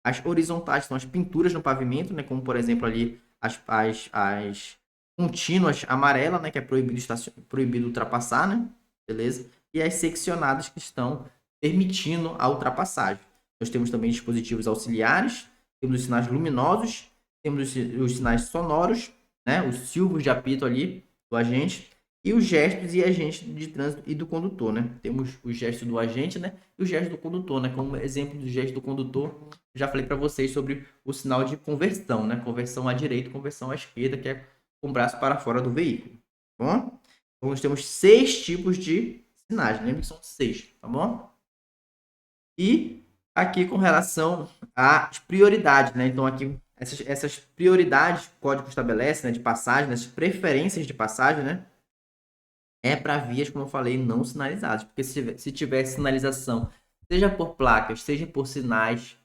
As horizontais são as pinturas no pavimento, né? Como, por exemplo, ali as contínuas amarelas, né? Que é proibido ultrapassar, né? Beleza? E as seccionadas que estão permitindo a ultrapassagem. Nós temos também dispositivos auxiliares, temos os sinais luminosos, temos os sinais sonoros, né? Os silvos de apito ali do agente, e os gestos e agentes de trânsito e do condutor, né? Temos os gestos do agente, né? E os gestos do condutor, né? Como exemplo do gesto do condutor, já falei para vocês sobre o sinal de conversão, né? Conversão à direita, conversão à esquerda, que é com o braço para fora do veículo, tá bom? Então, nós temos 6 tipos de sinais, lembre que são 6, tá bom? E aqui com relação às prioridades, né? Então, aqui, essas prioridades que o código estabelece, né? De passagem, né? As preferências de passagem, né? É para vias, como eu falei, não sinalizadas. Porque se tiver sinalização, seja por placas, seja por sinais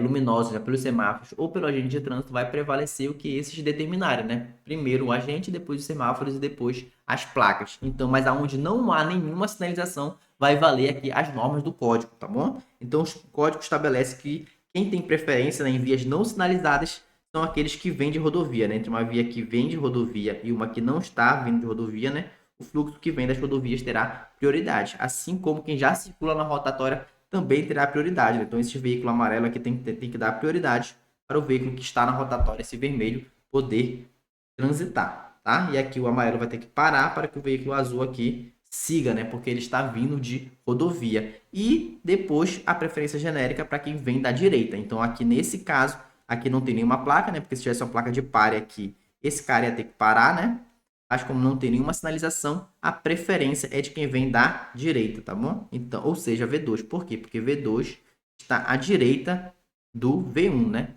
luminosos, né, pelos semáforos ou pelo agente de trânsito, vai prevalecer o que esses determinarem, né? Primeiro o agente, depois os semáforos e depois as placas. Então, mas aonde não há nenhuma sinalização, vai valer aqui as normas do código, tá bom? Então, o código estabelece que quem tem preferência, né, em vias não sinalizadas são aqueles que vêm de rodovia, né? Entre uma via que vem de rodovia e uma que não está vindo de rodovia, né? O fluxo que vem das rodovias terá prioridade, assim como quem já circula na rotatória também terá prioridade, né? Então, esse veículo amarelo aqui tem que dar prioridade para o veículo que está na rotatória, esse vermelho, poder transitar, tá? E aqui o amarelo vai ter que parar para que o veículo azul aqui siga, né? Porque ele está vindo de rodovia. E depois a preferência genérica para quem vem da direita. Então, aqui nesse caso, aqui não tem nenhuma placa, né? Porque se tivesse uma placa de pare aqui, esse cara ia ter que parar, né? Mas como não tem nenhuma sinalização, a preferência é de quem vem da direita, tá bom? Então, ou seja, V2. Por quê? Porque V2 está à direita do V1, né?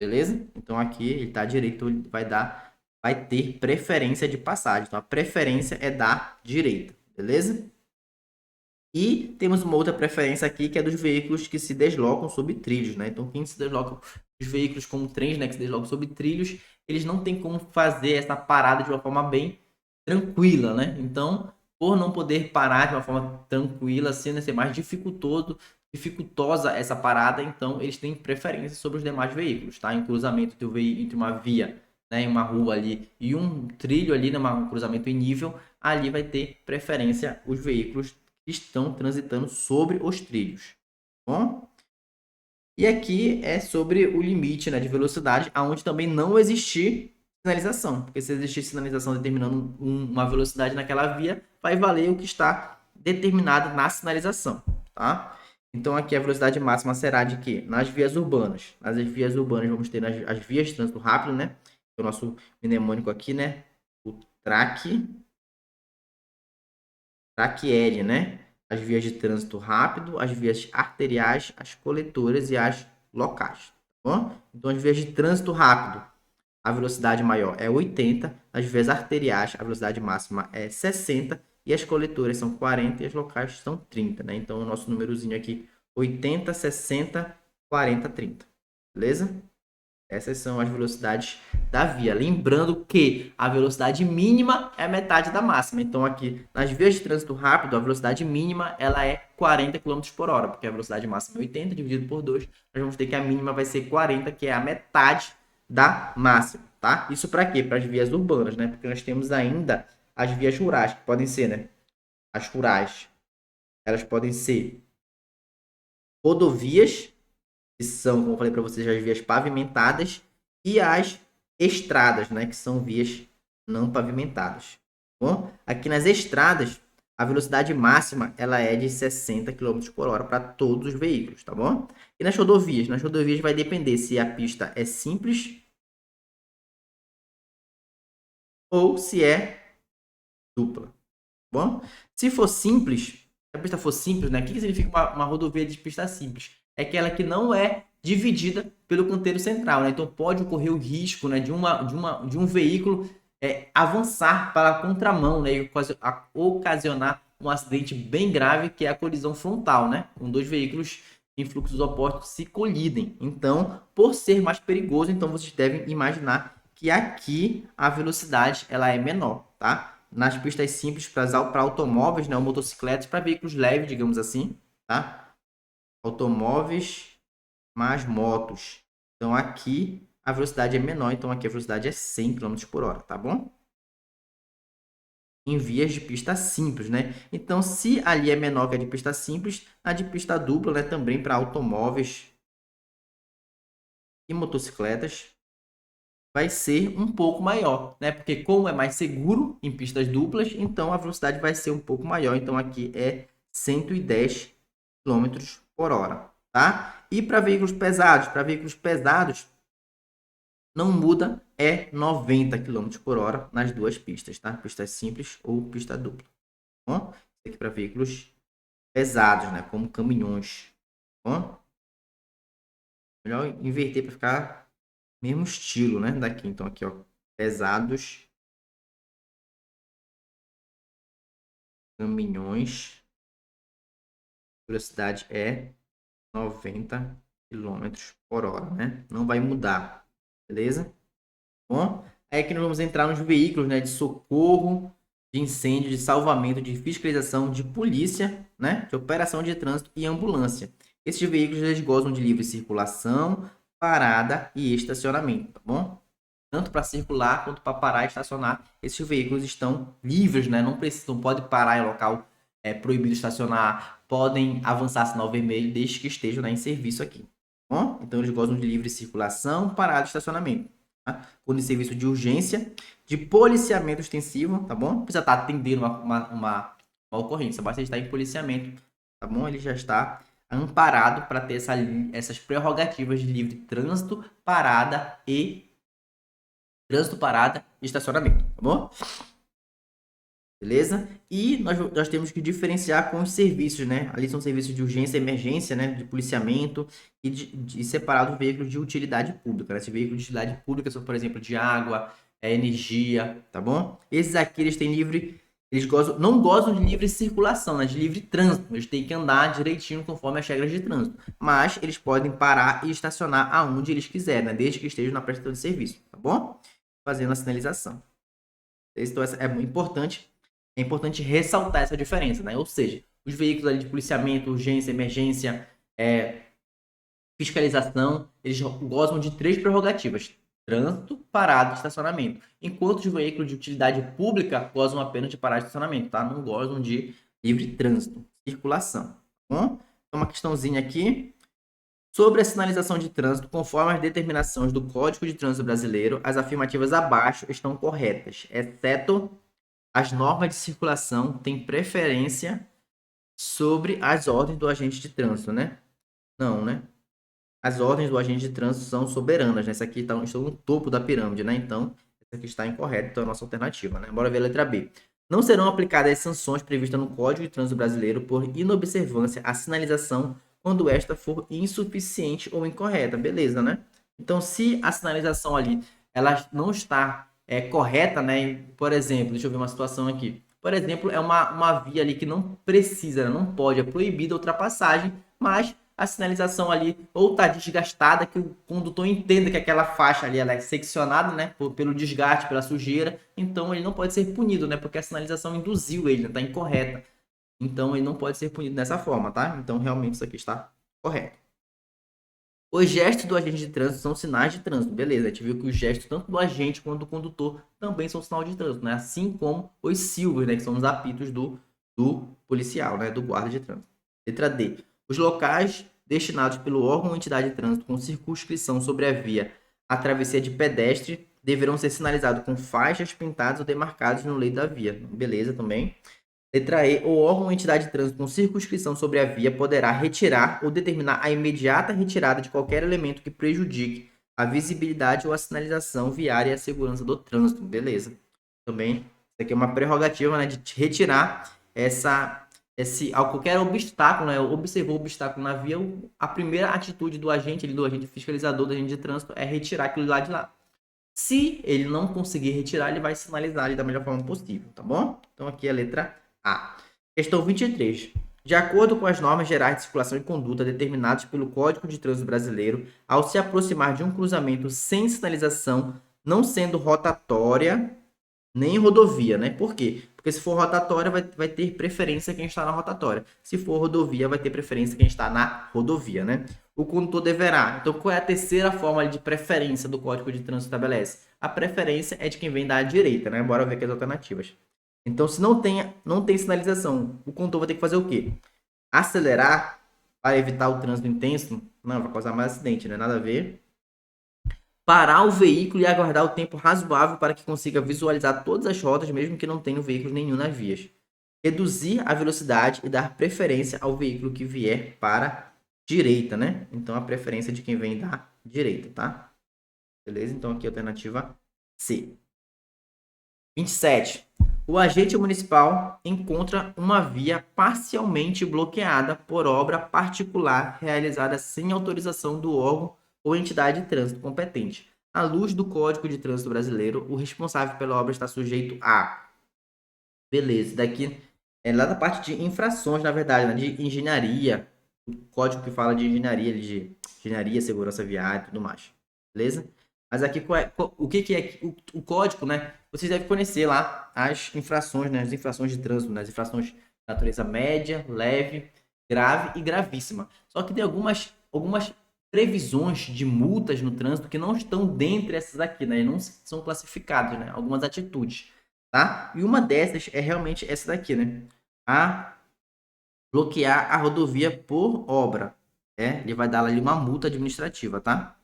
Beleza? Então aqui ele está à direita, ele vai ter preferência de passagem. Então a preferência é da direita, beleza? E temos uma outra preferência aqui, que é dos veículos que se deslocam sobre trilhos, né? Então, quem se desloca, os veículos como trens, né, que se deslocam sobre trilhos, eles não têm como fazer essa parada de uma forma bem tranquila, né? Então, por não poder parar de uma forma tranquila, assim, né, ser mais dificultosa essa parada, então eles têm preferência sobre os demais veículos, tá? Em cruzamento entre uma via, né, uma rua ali e um trilho ali, né, um cruzamento em nível, ali vai ter preferência os veículos que estão transitando sobre os trilhos. Bom? E aqui é sobre o limite, né, de velocidade, aonde também não existir sinalização. Porque se existir sinalização determinando uma velocidade naquela via, vai valer o que está determinado na sinalização. Tá? Então aqui a velocidade máxima será de quê? Nas vias urbanas. Nas vias urbanas vamos ter as vias de trânsito rápido, né? O nosso mnemônico aqui, né? O TRAC L, né? As vias de trânsito rápido, as vias arteriais, as coletoras e as locais. Tá bom? Então, as vias de trânsito rápido, a velocidade maior é 80, as vias arteriais, a velocidade máxima é 60 e as coletoras são 40 e as locais são 30, né? Então, o nosso númerozinho aqui, 80, 60, 40, 30. Beleza? Essas são as velocidades da via. Lembrando que a velocidade mínima é metade da máxima. Então, aqui nas vias de trânsito rápido, a velocidade mínima ela é 40 km por hora, porque a velocidade máxima é 80, dividido por 2. Nós vamos ter que a mínima vai ser 40, que é a metade da máxima, tá? Isso para quê? Para as vias urbanas, né? Porque nós temos ainda as vias rurais, que podem ser, né? As rurais, elas podem ser rodovias, que são, como eu falei para vocês, as vias pavimentadas, e as estradas, né, que são vias não pavimentadas. Bom, Aqui nas estradas, a velocidade máxima ela é de 60 km por hora para todos os veículos, tá bom? E nas rodovias? Nas rodovias vai depender se a pista é simples ou se é dupla, tá bom? Se for simples, se a pista for simples, né? O que significa uma rodovia de pista simples? É aquela que não é dividida pelo canteiro central, né? Então pode ocorrer o risco, né, de um veículo avançar para a contramão, né, e ocasionar um acidente bem grave, que é a colisão frontal, né? Com dois veículos em fluxos opostos se colidem. Então, por ser mais perigoso, então vocês devem imaginar que aqui a velocidade ela é menor, tá? Nas pistas simples para automóveis, né, ou motocicletas, para veículos leves, digamos assim, tá? Automóveis mais motos. Então aqui a velocidade é menor, então aqui a velocidade é 100 km por hora, tá bom? Em vias de pista simples, né? Então, se ali é menor que a de pista simples, a de pista dupla, né, também para automóveis e motocicletas, vai ser um pouco maior, né? Porque como é mais seguro em pistas duplas, então a velocidade vai ser um pouco maior. Então aqui é 110 km por hora, tá? E para veículos pesados não muda, é 90 km por hora nas duas pistas, tá? Pista simples ou pista dupla. Tá bom? Isso aqui para veículos pesados, né? Como caminhões. Tá bom? Melhor inverter para ficar mesmo estilo, né? Daqui, então aqui, ó, pesados, caminhões, velocidade é 90 km por hora, né? Não vai mudar, beleza? Bom, aí aqui nós vamos entrar nos veículos, né, de socorro, de incêndio, de salvamento, de fiscalização, de polícia, né, de operação de trânsito e ambulância. Esses veículos eles gozam de livre circulação, parada e estacionamento, tá bom? Tanto para circular quanto para parar e estacionar, esses veículos estão livres, né? Não precisam, pode parar em local proibido estacionar, podem avançar sinal vermelho desde que estejam, né, em serviço aqui. Tá bom? Então eles gozam de livre circulação, parada e estacionamento. Tá? Por serviço de urgência, de policiamento extensivo, tá bom? Não precisa estar atendendo uma ocorrência, basta estar em policiamento, tá bom? Ele já está amparado para ter essas prerrogativas de livre trânsito, parada e estacionamento, tá bom? Beleza? E nós temos que diferenciar com os serviços, né? Ali são serviços de urgência e emergência, né? De policiamento e de separar os veículos de utilidade pública, né? Esses veículos de utilidade pública são, por exemplo, de água, energia, tá bom? Esses aqui, eles têm livre... Eles não gozam de livre circulação, né? De livre trânsito. Eles têm que andar direitinho conforme as regras de trânsito. Mas eles podem parar e estacionar aonde eles quiserem, né? Desde que estejam na prestação de serviço, tá bom? Fazendo a sinalização. Então, é importante ressaltar essa diferença, né? Ou seja, os veículos ali de policiamento, urgência, emergência, fiscalização, eles gozam de 3 prerrogativas: trânsito, parada e estacionamento. Enquanto os veículos de utilidade pública gozam apenas de parada e estacionamento, tá? Não gozam de livre trânsito, circulação, tá bom? Então, uma questãozinha aqui. Sobre a sinalização de trânsito, conforme as determinações do Código de Trânsito Brasileiro, as afirmativas abaixo estão corretas, exceto as normas de circulação têm preferência sobre as ordens do agente de trânsito, né? Não, né? As ordens do agente de trânsito são soberanas, né? Essa aqui está no topo da pirâmide, né? Então, essa aqui está incorreta, então é a nossa alternativa, né? Bora ver a letra B. Não serão aplicadas as sanções previstas no Código de Trânsito Brasileiro por inobservância à sinalização quando esta for insuficiente ou incorreta. Beleza, né? Então, se a sinalização ali ela não está correta, né? Por exemplo, deixa eu ver uma situação aqui. Por exemplo, é uma via ali que não precisa, né? Não pode, é proibida a ultrapassagem, mas a sinalização ali ou está desgastada, que o condutor entenda que aquela faixa ali ela é seccionada, né, pelo desgaste, pela sujeira, então ele não pode ser punido, né, porque a sinalização induziu ele, está incorreta. Então ele não pode ser punido dessa forma, tá? Então realmente isso aqui está correto. Os gestos do agente de trânsito são sinais de trânsito, beleza? A gente viu que os gestos tanto do agente quanto do condutor também são sinal de trânsito, né? Assim como os silvers, né, que são os apitos do policial, né, do guarda de trânsito. Letra D. Os locais destinados pelo órgão ou entidade de trânsito com circunscrição sobre a via, a travessia de pedestre deverão ser sinalizados com faixas pintadas ou demarcadas no leito da via. Beleza também. Letra E. O órgão ou entidade de trânsito com circunscrição sobre a via poderá retirar ou determinar a imediata retirada de qualquer elemento que prejudique a visibilidade ou a sinalização viária e a segurança do trânsito. Beleza. Também, isso aqui é uma prerrogativa, né, de retirar qualquer obstáculo, né? Observou o obstáculo na via, a primeira atitude do agente fiscalizador, do agente de trânsito, é retirar aquilo lá de lá. Se ele não conseguir retirar, ele vai sinalizar ali da melhor forma possível, tá bom? Então aqui é a letra A. Questão 23. De acordo com as normas gerais de circulação e conduta determinadas pelo Código de Trânsito Brasileiro, ao se aproximar de um cruzamento sem sinalização, não sendo rotatória nem rodovia, né? Por quê? Porque se for rotatória, vai ter preferência quem está na rotatória. Se for rodovia, vai ter preferência quem está na rodovia, né? O condutor deverá. Então, qual é a terceira forma de preferência do Código de Trânsito estabelece? A preferência é de quem vem da direita, né? Bora ver aqui as alternativas. Então, se não tem sinalização, o condutor vai ter que fazer o quê? Acelerar para evitar o trânsito intenso? Não, vai causar mais acidente, né? Nada a ver. Parar o veículo e aguardar o tempo razoável para que consiga visualizar todas as rotas, mesmo que não tenha veículo nenhum nas vias. Reduzir a velocidade e dar preferência ao veículo que vier para a direita, né? Então, a preferência de quem vem da direita, tá? Beleza? Então, aqui a alternativa C. 27. O agente municipal encontra uma via parcialmente bloqueada por obra particular realizada sem autorização do órgão ou entidade de trânsito competente. À luz do Código de Trânsito Brasileiro, o responsável pela obra está sujeito a... Beleza, daqui é lá da parte de infrações, na verdade, né? De engenharia. O código que fala de engenharia, segurança viária e tudo mais. Beleza? Mas aqui, o que é o código, né? Vocês devem conhecer lá as infrações, né? As infrações de trânsito, né? As infrações de natureza média, leve, grave e gravíssima. Só que tem algumas previsões de multas no trânsito que não estão dentre essas aqui, né? E não são classificadas, né? Algumas atitudes, tá? E uma dessas é realmente essa daqui, né? A bloquear a rodovia por obra. Ele vai dar ali uma multa administrativa, tá?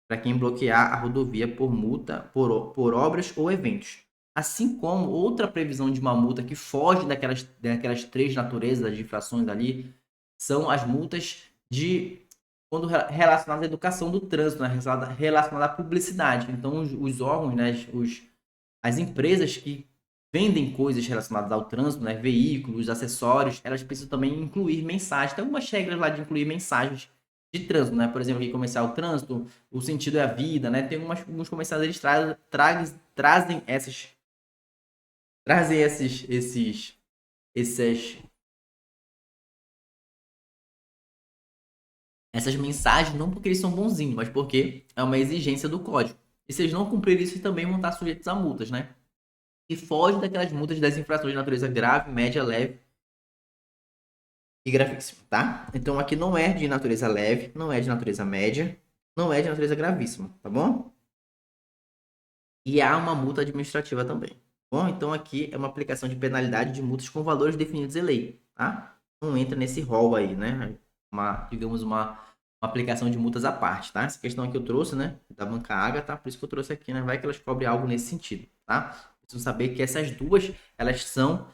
Para quem bloquear a rodovia por multa, por obras ou eventos. Assim como outra previsão de uma multa que foge daquelas três naturezas de infrações ali, são as multas quando relacionadas à educação do trânsito, né? Relacionada à publicidade. Então, os órgãos, né? As empresas que vendem coisas relacionadas ao trânsito, né? Veículos, acessórios, elas precisam também incluir mensagens. Tem algumas regras lá de incluir mensagens de trânsito, né? Por exemplo, aqui comercial trânsito, o sentido é a vida, né? Tem alguns comerciais, eles trazem essas mensagens, não porque eles são bonzinhos, mas porque é uma exigência do código. E se eles não cumprirem isso, também vão estar sujeitos a multas, né? E foge daquelas multas das infrações de natureza grave, média, leve e gravíssima, tá? Então aqui não é de natureza leve, não é de natureza média, não é de natureza gravíssima, tá bom? E há uma multa administrativa também. Bom, então aqui é uma aplicação de penalidade de multas com valores definidos em lei, tá? Não entra nesse rol aí, né? Digamos, uma aplicação de multas à parte, tá? Essa questão aqui eu trouxe, né? Da banca Ágata, por isso que eu trouxe aqui, né? Vai que elas cobrem algo nesse sentido, tá? Precisam saber que essas duas, elas são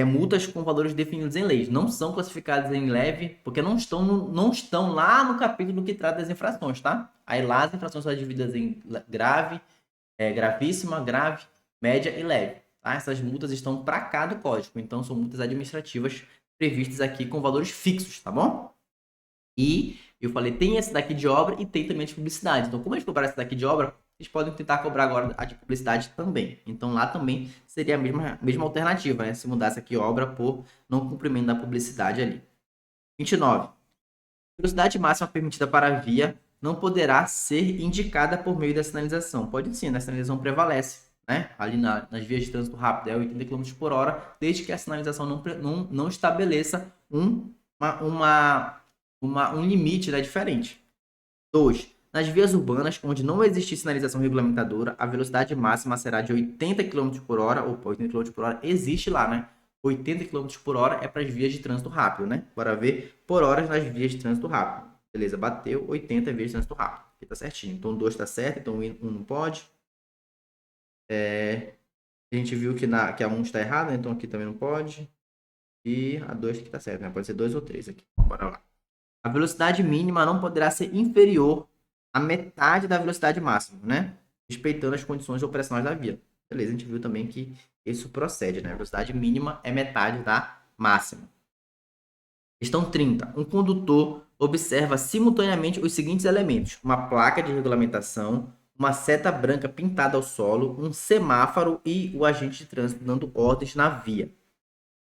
multas com valores definidos em leis. Não são classificadas em leve, porque não estão lá no capítulo que trata das infrações, tá? Aí lá as infrações são divididas em grave, gravíssima, grave, média e leve. Tá? Essas multas estão para cá do código, então são multas administrativas previstas aqui com valores fixos, tá bom? E eu falei, tem esse daqui de obra e tem também de publicidade. Então, como eles cobraram esse daqui de obra, eles podem tentar cobrar agora a de publicidade também. Então, lá também seria a mesma alternativa, né? Se mudasse aqui obra por não cumprimento da publicidade ali. 29. Velocidade máxima permitida para a via não poderá ser indicada por meio da sinalização. Pode sim, né? A sinalização prevalece, né? Ali nas vias de trânsito rápido é 80 km por hora, desde que a sinalização não estabeleça um limite, né, diferente. 2. Nas vias urbanas, onde não existe sinalização regulamentadora, a velocidade máxima será de 80 km por hora, ou 80 km por hora existe lá, né? 80 km por hora é para as vias de trânsito rápido, né? Bora ver por horas nas vias de trânsito rápido. Beleza, bateu 80 vias de trânsito rápido. Aqui tá certinho. Então, 2 tá certo, então 1 não pode. A gente viu que a 1 está errada, então aqui também não pode. E a 2 aqui tá certo, né? Pode ser 2 ou 3 aqui. Bora lá. A velocidade mínima não poderá ser inferior à metade da velocidade máxima, né? Respeitando as condições operacionais da via. Beleza, a gente viu também que isso procede, né? A velocidade mínima é metade da máxima. Questão 30. Um condutor observa simultaneamente os seguintes elementos: uma placa de regulamentação, uma seta branca pintada ao solo, um semáforo e o agente de trânsito dando ordens na via.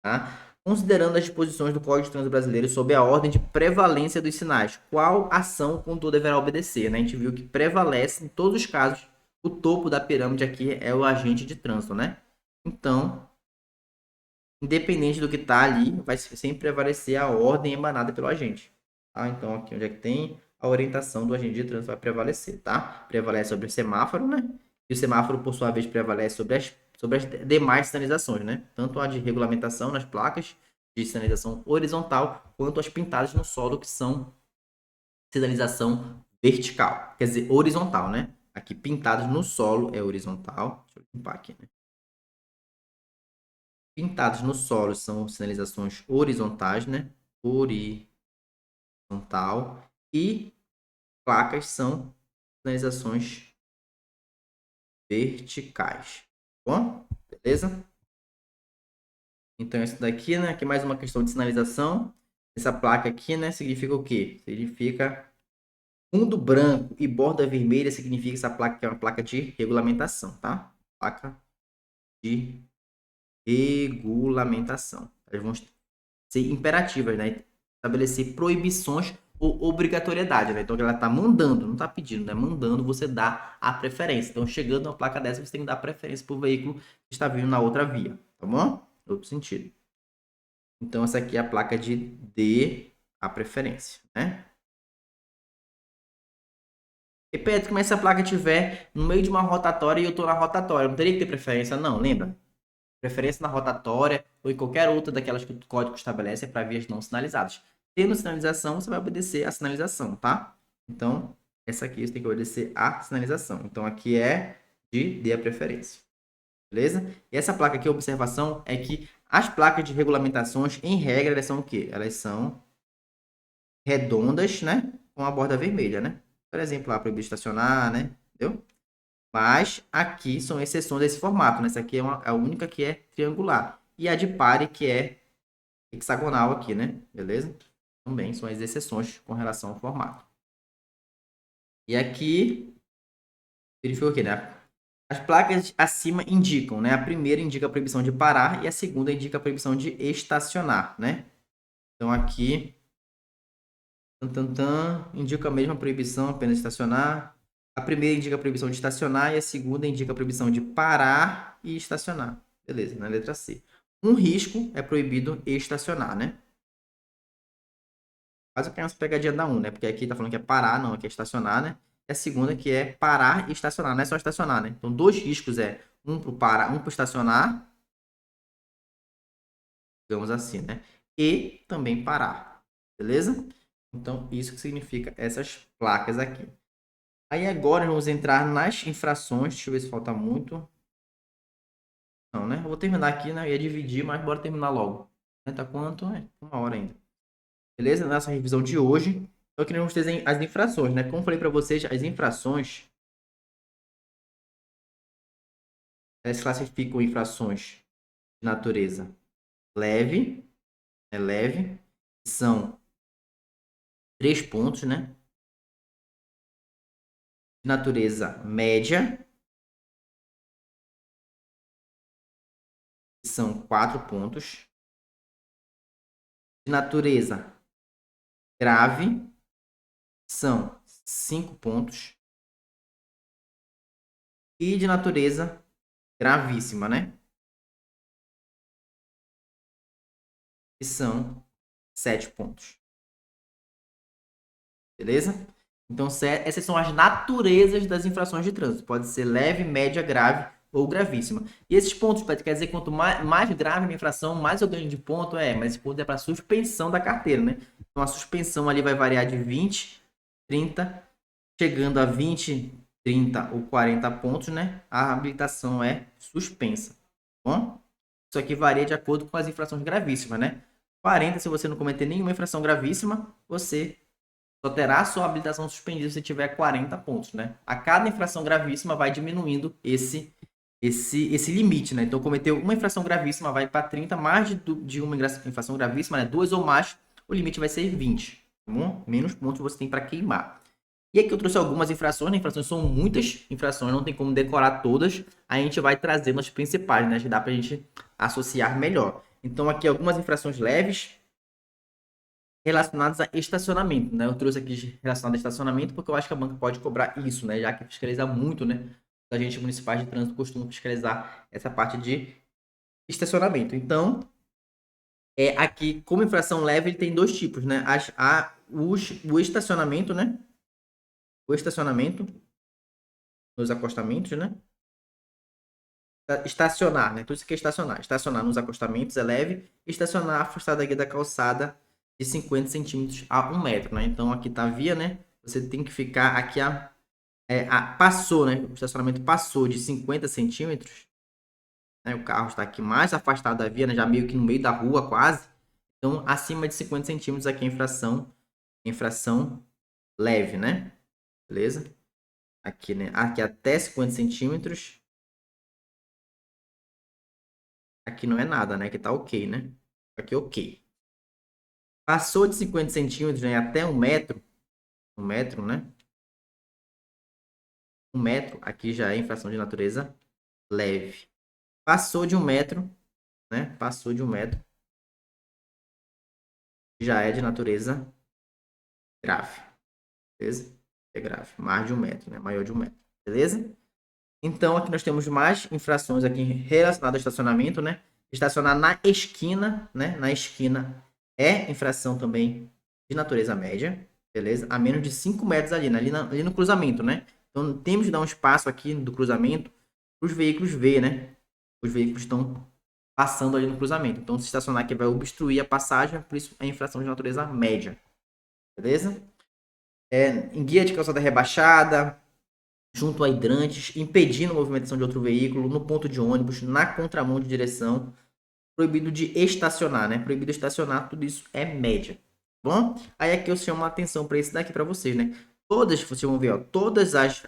Tá? Considerando as disposições do Código de Trânsito Brasileiro sob a ordem de prevalência dos sinais, qual ação o condutor deverá obedecer? Né? A gente viu que prevalece, em todos os casos, o topo da pirâmide aqui é o agente de trânsito, né? Então, independente do que está ali, vai sempre prevalecer a ordem emanada pelo agente. Tá? Então, aqui onde é que tem a orientação do agente de trânsito vai prevalecer, tá? Prevalece sobre o semáforo, né? E o semáforo, por sua vez, prevalece sobre as demais sinalizações, né? Tanto a de regulamentação nas placas de sinalização horizontal, quanto as pintadas no solo, que são sinalização vertical. Quer dizer, horizontal, né? Aqui, pintadas no solo é horizontal. Deixa eu limpar aqui, né? Pintados no solo são sinalizações horizontais, né? Horizontal. E placas são sinalizações verticais. Bom? Beleza? Então, isso daqui, né? Aqui mais uma questão de sinalização. Essa placa aqui, né? Significa o quê? Significa fundo branco e borda vermelha. Significa essa placa que é uma placa de regulamentação, tá? Placa de regulamentação. Elas vão ser imperativas, né? Estabelecer proibições ou obrigatoriedade, né? Então ela está mandando, não está pedindo, né? Mandando você dar a preferência. Então, chegando na placa dessa, você tem que dar preferência para o veículo que está vindo na outra via, tá bom? Outro sentido. Então, essa aqui é a placa de dê a preferência, né? Repete, como essa placa estiver no meio de uma rotatória e eu estou na rotatória, não teria que ter preferência, não, lembra? Preferência na rotatória ou em qualquer outra daquelas que o código estabelece é para vias não sinalizadas. Tendo sinalização, você vai obedecer a sinalização, tá? Então, essa aqui você tem que obedecer a sinalização. Então, aqui é de dê a preferência. Beleza? E essa placa aqui, a observação é que as placas de regulamentações, em regra, elas são o quê? Elas são redondas, né? Com a borda vermelha, né? Por exemplo, lá, proibido estacionar, né? Entendeu? Mas aqui são exceções desse formato, né? Essa aqui é a única que é triangular. E a de pare, que é hexagonal aqui, né? Beleza? Também são as exceções com relação ao formato. E aqui, verificou aqui, né? As placas acima indicam, né? A primeira indica a proibição de parar e a segunda indica a proibição de estacionar, né? Então aqui, indica a mesma proibição, apenas de estacionar. A primeira indica a proibição de estacionar e a segunda indica a proibição de parar e estacionar. Beleza, na letra C. Um risco é proibido estacionar, né? Quase que é uma pegadinha da 1, né? Porque aqui tá falando que é parar, não, aqui é estacionar, né? E a segunda que é parar e estacionar, não é só estacionar, né? Então, dois riscos é um pro parar, um pro estacionar, digamos assim, né? E também parar, beleza? Então, isso que significa essas placas aqui. Aí agora vamos entrar nas infrações. Deixa eu ver se falta muito. Não, né? Eu vou terminar aqui, né? Eu ia dividir, mas bora terminar logo. Tá quanto? É 1 hora ainda. Beleza? Nessa revisão de hoje, eu queria mostrar as infrações, né? Como eu falei para vocês, as infrações, elas classificam infrações de natureza leve, são 3 pontos, né? De natureza média, são 4 pontos. De natureza grave, são 5 pontos. E de natureza gravíssima, né? Que são 7 pontos. Beleza? Então, essas são as naturezas das infrações de trânsito. Pode ser leve, média, grave ou gravíssima. E esses pontos, quer dizer, quanto mais grave a infração, mais eu ganho de ponto. Mas esse ponto é para suspensão da carteira, né? Então, a suspensão ali vai variar de 20, 30 chegando a 20, 30 ou 40 pontos, né? A habilitação é suspensa. Tá bom? Isso aqui varia de acordo com as infrações gravíssimas, né? 40, se você não cometer nenhuma infração gravíssima, você só terá a sua habilitação suspendida se tiver 40 pontos, né? A cada infração gravíssima vai diminuindo esse limite, né? Então, cometeu uma infração gravíssima, vai para 30, mais de uma infração gravíssima, né? Duas ou mais, o limite vai ser 20, tá bom? Menos pontos você tem para queimar. E aqui eu trouxe algumas infrações, né? Infrações são muitas infrações, não tem como decorar todas. A gente vai trazendo as principais, né? Que dá para a gente associar melhor. Então, aqui algumas infrações leves relacionadas a estacionamento, né? Eu trouxe aqui relacionado a estacionamento porque eu acho que a banca pode cobrar isso, né? Já que fiscaliza muito, né? Os agentes municipais de trânsito costumam fiscalizar essa parte de estacionamento. Então, aqui, como infração leve, ele tem dois tipos, né? O estacionamento, né? O estacionamento nos acostamentos, né? Estacionar, né? Tudo isso aqui é estacionar. Estacionar nos acostamentos é leve. Estacionar afastado aqui da calçada de 50 centímetros a 1 metro, né? Então, aqui tá a via, né? Você tem que ficar aqui, passou, né? O estacionamento passou de 50 centímetros, né? O carro está aqui mais afastado da via, né? Já meio que no meio da rua, quase. Então, acima de 50 centímetros aqui é infração leve, né? Beleza? Aqui, né? Aqui até 50 centímetros. Aqui não é nada, né? Aqui tá ok, né? Aqui ok. Passou de 50 centímetros, né? Até 1 metro, né? 1 metro, aqui já é infração de natureza leve. Passou de 1 metro, né? Passou de 1 metro, já é de natureza grave. Beleza? É grave. Mais de 1 metro, né? Maior de 1 metro. Beleza? Então, aqui nós temos mais infrações aqui relacionadas ao estacionamento, né? Estacionar na esquina, né? Na esquina é infração também de natureza média, beleza? A menos de 5 metros ali, né? Ali no cruzamento, né? Então, temos que dar um espaço aqui do cruzamento para os veículos ver, né? Os veículos estão passando ali no cruzamento. Então, se estacionar aqui vai obstruir a passagem, por isso é infração de natureza média, beleza? Em guia de calçada rebaixada, junto a hidrantes, impedindo a movimentação de outro veículo, no ponto de ônibus, na contramão de direção, proibido de estacionar, né? Proibido de estacionar, tudo isso é média, tá bom? Aí aqui eu chamo a atenção para esse daqui para vocês, né? Todas, vocês vão ver, ó, todas as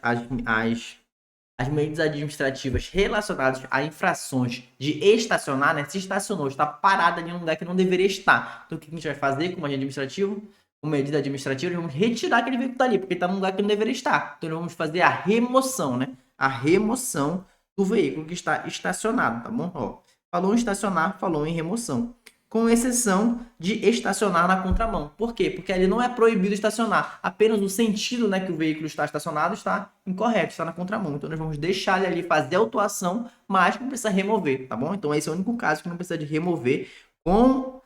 medidas administrativas relacionadas a infrações de estacionar, né? Se estacionou, está parada em um lugar que não deveria estar. Então, o que a gente vai fazer como agente administrativo? Com medida administrativa, vamos retirar aquele veículo dali, porque está num lugar que não deveria estar. Então, vamos fazer a remoção, né? A remoção do veículo que está estacionado, tá bom? Ó, falou em estacionar, falou em remoção. Com exceção de estacionar na contramão. Por quê? Porque ali não é proibido estacionar. Apenas o sentido, né, que o veículo está estacionado está incorreto, está na contramão. Então, nós vamos deixar ele ali fazer a autuação, mas não precisa remover, tá bom? Então, esse é o único caso que não precisa de remover com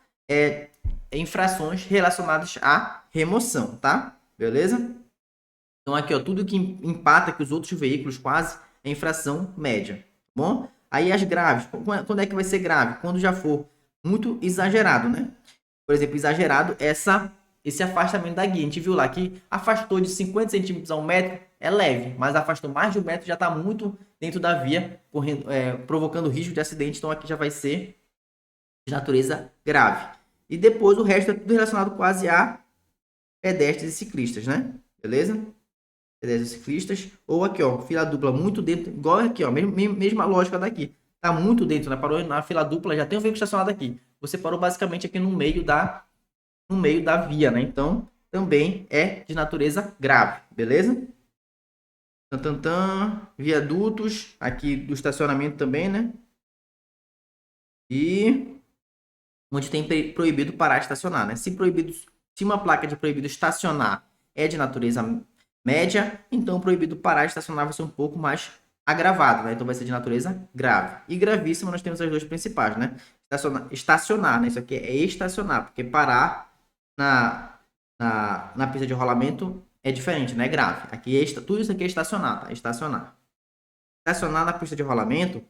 infrações relacionadas à remoção, tá? Beleza? Então, aqui, ó, tudo que empata que os outros veículos quase é infração média, tá bom? Aí, as graves. Quando é que vai ser grave? Quando já for muito exagerado, né? Por exemplo, exagerado esse afastamento da guia. A gente viu lá que afastou de 50 centímetros a 1 metro, é leve, mas afastou mais de 1 metro, já está muito dentro da via, provocando risco de acidente. Então, aqui já vai ser de natureza grave. E depois o resto é tudo relacionado quase a pedestres e ciclistas, né? Beleza? Pedestres e ciclistas. Ou aqui, ó, fila dupla muito dentro, igual aqui, ó, mesma lógica daqui. Tá muito dentro, né? Parou na fila dupla, já tem um veículo estacionado aqui. Você parou basicamente aqui no meio da via, né? Então, também é de natureza grave, beleza? Viadutos, aqui do estacionamento também, né? E onde tem proibido parar de estacionar, né? Se uma placa de proibido estacionar é de natureza média, então proibido parar de estacionar vai ser um pouco mais agravado, né? Então vai ser de natureza grave. E gravíssima nós temos as duas principais, né? Estacionar, né? Isso aqui é estacionar, porque parar na pista de rolamento é diferente, né? É grave. Aqui tudo isso aqui é estacionar, tá? Estacionar. Estacionar na pista de rolamento,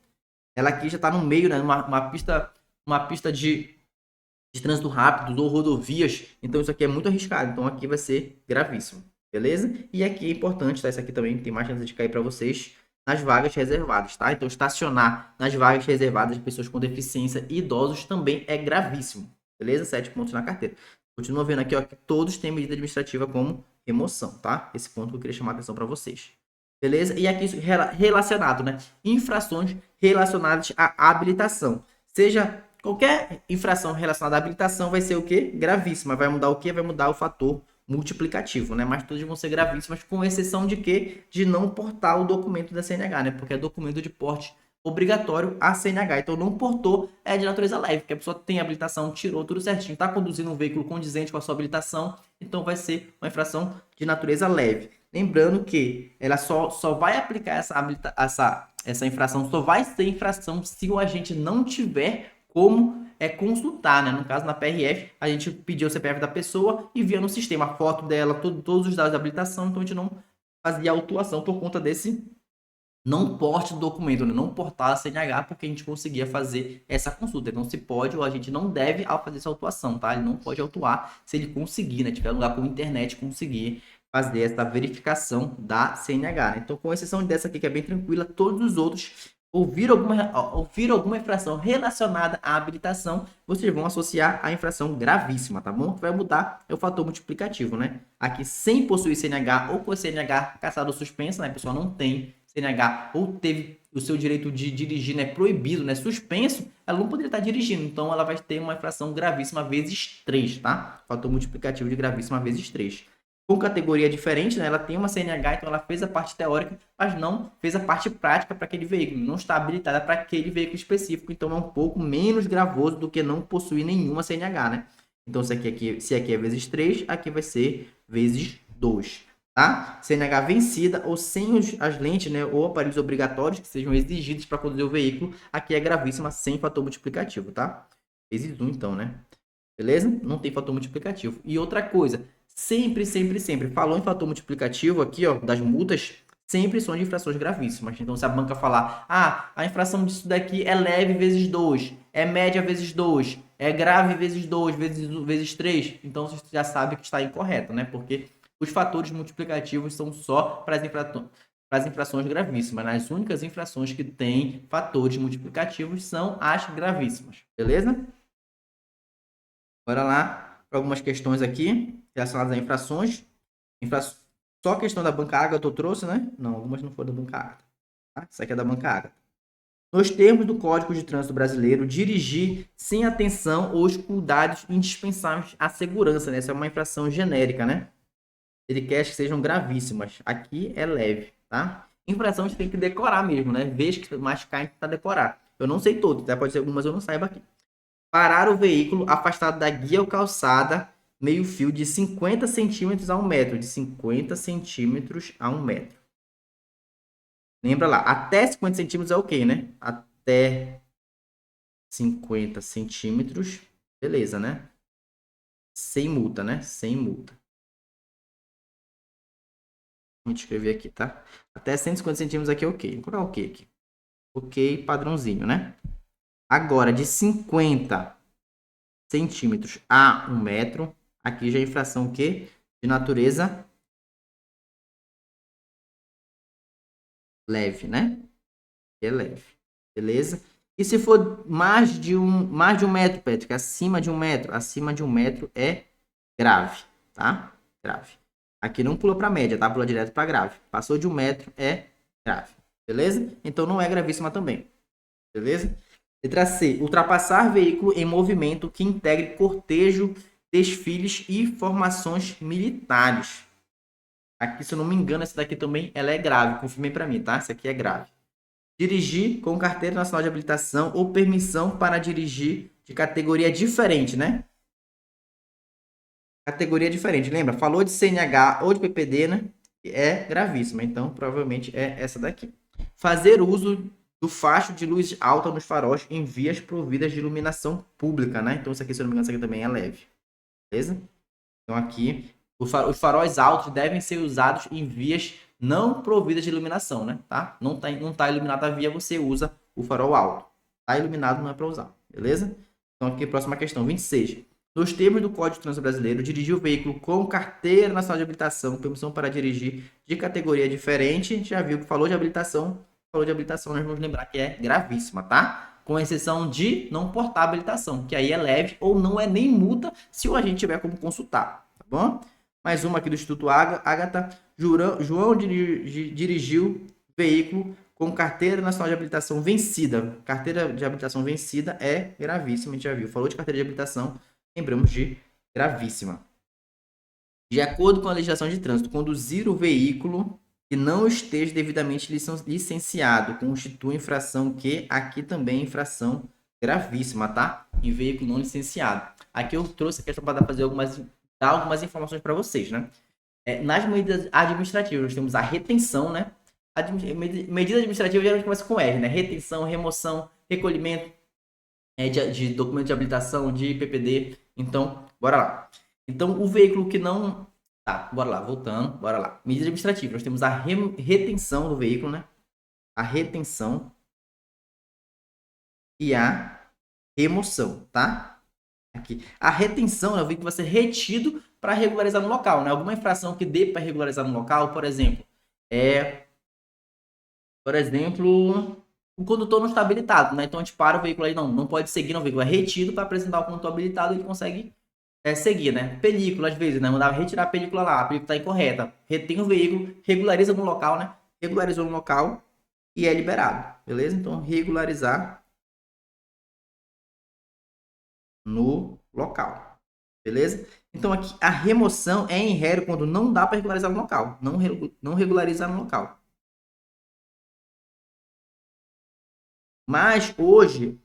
ela aqui já está no meio, né? Uma pista de trânsito rápido ou rodovias. Então isso aqui é muito arriscado. Então aqui vai ser gravíssimo. beleza? E aqui é importante, tá? Isso aqui também tem mais chance de cair para vocês nas vagas reservadas, tá? Então, estacionar nas vagas reservadas de pessoas com deficiência e idosos também é gravíssimo, beleza? 7 pontos na carteira. Continua vendo aqui, ó, que todos têm medida administrativa como remoção, tá? Esse ponto que eu queria chamar a atenção para vocês. Beleza? E aqui relacionado, né? Infrações relacionadas à habilitação. Seja qualquer infração relacionada à habilitação vai ser o quê? Gravíssima. Vai mudar o quê? Vai mudar o fator multiplicativo, né? Mas todas vão ser gravíssimas, com exceção de quê? De não portar o documento da CNH, né? Porque é documento de porte obrigatório a CNH. Então, não portou, é de natureza leve, porque a pessoa tem habilitação, tirou tudo certinho, está conduzindo um veículo condizente com a sua habilitação, então vai ser uma infração de natureza leve. Lembrando que ela só vai aplicar essa infração, só vai ser infração se o agente não tiver como consultar, né? No caso, na PRF, a gente pediu o CPF da pessoa e via no sistema a foto dela, todos os dados da habilitação, então a gente não fazia autuação por conta desse não porte do documento, né? Não portar a CNH, porque a gente conseguia fazer essa consulta. Então, se pode ou a gente não deve fazer essa autuação, tá? Ele não pode autuar se ele conseguir, né? Tiver um lugar com internet, conseguir fazer essa verificação da CNH, né? Então, com exceção dessa aqui, que é bem tranquila, todos os outros ouvir alguma infração relacionada à habilitação, vocês vão associar a infração gravíssima, tá bom? O que vai mudar é o fator multiplicativo, né? Aqui, sem possuir CNH ou com CNH cassado ou suspensa, né? A pessoa não tem CNH ou teve o seu direito de dirigir, né, proibido, né, suspenso, ela não poderia estar dirigindo. Então, ela vai ter uma infração gravíssima vezes 3, tá? Fator multiplicativo de gravíssima vezes 3. Com categoria diferente, né, ela tem uma CNH, então ela fez a parte teórica, mas não fez a parte prática para aquele veículo. Não está habilitada para aquele veículo específico, então é um pouco menos gravoso do que não possuir nenhuma CNH, né? Então, se aqui é vezes 3, aqui vai ser vezes 2. Tá? CNH vencida ou sem as lentes, né, ou aparelhos obrigatórios que sejam exigidos para conduzir o veículo, aqui é gravíssima sem fator multiplicativo, tá? Vezes 1, então, né? Beleza? Não tem fator multiplicativo. E outra coisa, sempre, falou em fator multiplicativo aqui, ó, das multas, sempre são de infrações gravíssimas. Então, se a banca falar, a infração disso daqui é leve vezes 2, é média vezes 2, é grave vezes 2, vezes 3, então você já sabe que está incorreto, né? Porque os fatores multiplicativos são só para as infrações gravíssimas. As únicas infrações que têm fatores multiplicativos são as gravíssimas. Beleza? Bora lá para algumas questões aqui relacionadas a infrações. Só a questão da banca Ágata eu trouxe, né? Não, algumas não foram da banca Ágata. Tá? Essa aqui é da banca Ágata. Nos termos do Código de Trânsito Brasileiro, dirigir sem atenção ou os cuidados indispensáveis à segurança, né? Essa é uma infração genérica, né? Ele quer que sejam gravíssimas. Aqui é leve, tá? Infração a gente tem que decorar mesmo, né? Vez que mais cai para decorar. Eu não sei todos, tá? Pode ser algumas eu não saiba aqui. Parar o veículo afastado da guia ou calçada, meio fio de 50 centímetros a 1 metro. De 50 centímetros a 1 metro. Lembra lá, até 50 centímetros é ok, né? Até 50 centímetros, beleza, né? Sem multa, né? Sem multa. Vou escrever aqui, tá? Até 150 centímetros aqui é ok. Vou colocar ok aqui. Ok, padrãozinho, né? Agora, de 50 centímetros a 1 metro, aqui já é infração o quê? De natureza leve, né? É leve, beleza? E se for mais de um metro, Patrick, acima de 1 metro, acima de 1 metro é grave, tá? Grave. Aqui não pula para média, tá? Pula direto para grave. Passou de 1 metro é grave, beleza? Então não é gravíssima também, beleza? Letra C. Ultrapassar veículo em movimento que integre cortejo, desfiles e formações militares. Aqui, se eu não me engano, essa daqui também ela é grave. Confirmem para mim, tá? Essa aqui é grave. Dirigir com carteira nacional de habilitação ou permissão para dirigir de categoria diferente, né? Categoria diferente, lembra? Falou de CNH ou de PPD, né? É gravíssima, então provavelmente é essa daqui. Fazer uso do facho de luz alta nos faróis em vias providas de iluminação pública, né? Então isso aqui, se eu não me engano, isso aqui também é leve. Beleza? Então aqui, os faróis altos devem ser usados em vias não providas de iluminação, né? Tá? Não tá iluminada a via, você usa o farol alto. Tá iluminado, não é para usar. Beleza? Então aqui, próxima questão, 26. Nos termos do Código de Trânsito Brasileiro, dirigir o veículo com carteira nacional de habilitação, permissão para dirigir de categoria diferente, a gente já viu que falou de habilitação, nós vamos lembrar que é gravíssima, tá? Com exceção de não portar habilitação, que aí é leve ou não é nem multa se o agente tiver como consultar, tá bom? Mais uma aqui do Instituto Ágata. João dirigiu veículo com carteira nacional de habilitação vencida. Carteira de habilitação vencida é gravíssima, a gente já viu. Falou de carteira de habilitação, lembramos de gravíssima. De acordo com a legislação de trânsito, conduzir o veículo que não esteja devidamente licenciado constitui infração que aqui também é infração gravíssima, tá? Em veículo não licenciado. Aqui eu trouxe a questão para dar algumas informações para vocês, né? Nas medidas administrativas, nós temos a retenção, né? Medida administrativa geralmente começa com R, né? Retenção, remoção, recolhimento de documento de habilitação, de PPD. Então, bora lá. Então, o veículo que não... Tá, bora lá, voltando, bora lá. Medida administrativa, nós temos a retenção do veículo, né? A retenção e a remoção, tá? Aqui. A retenção é o veículo que vai ser retido para regularizar no local, né? Alguma infração que dê para regularizar no local, por exemplo, o condutor não está habilitado, né? Então a gente para o veículo aí, não pode seguir, não, o veículo é retido para apresentar o condutor habilitado e ele consegue seguir, né? Película, às vezes, né? Mandava retirar a película lá, a película está incorreta. Retém o veículo, regulariza no local, né? Regularizou no local e é liberado, beleza? Então, regularizar no local, beleza? Então, aqui a remoção é em ré quando não dá para regularizar no local, não regularizar no local. Mas hoje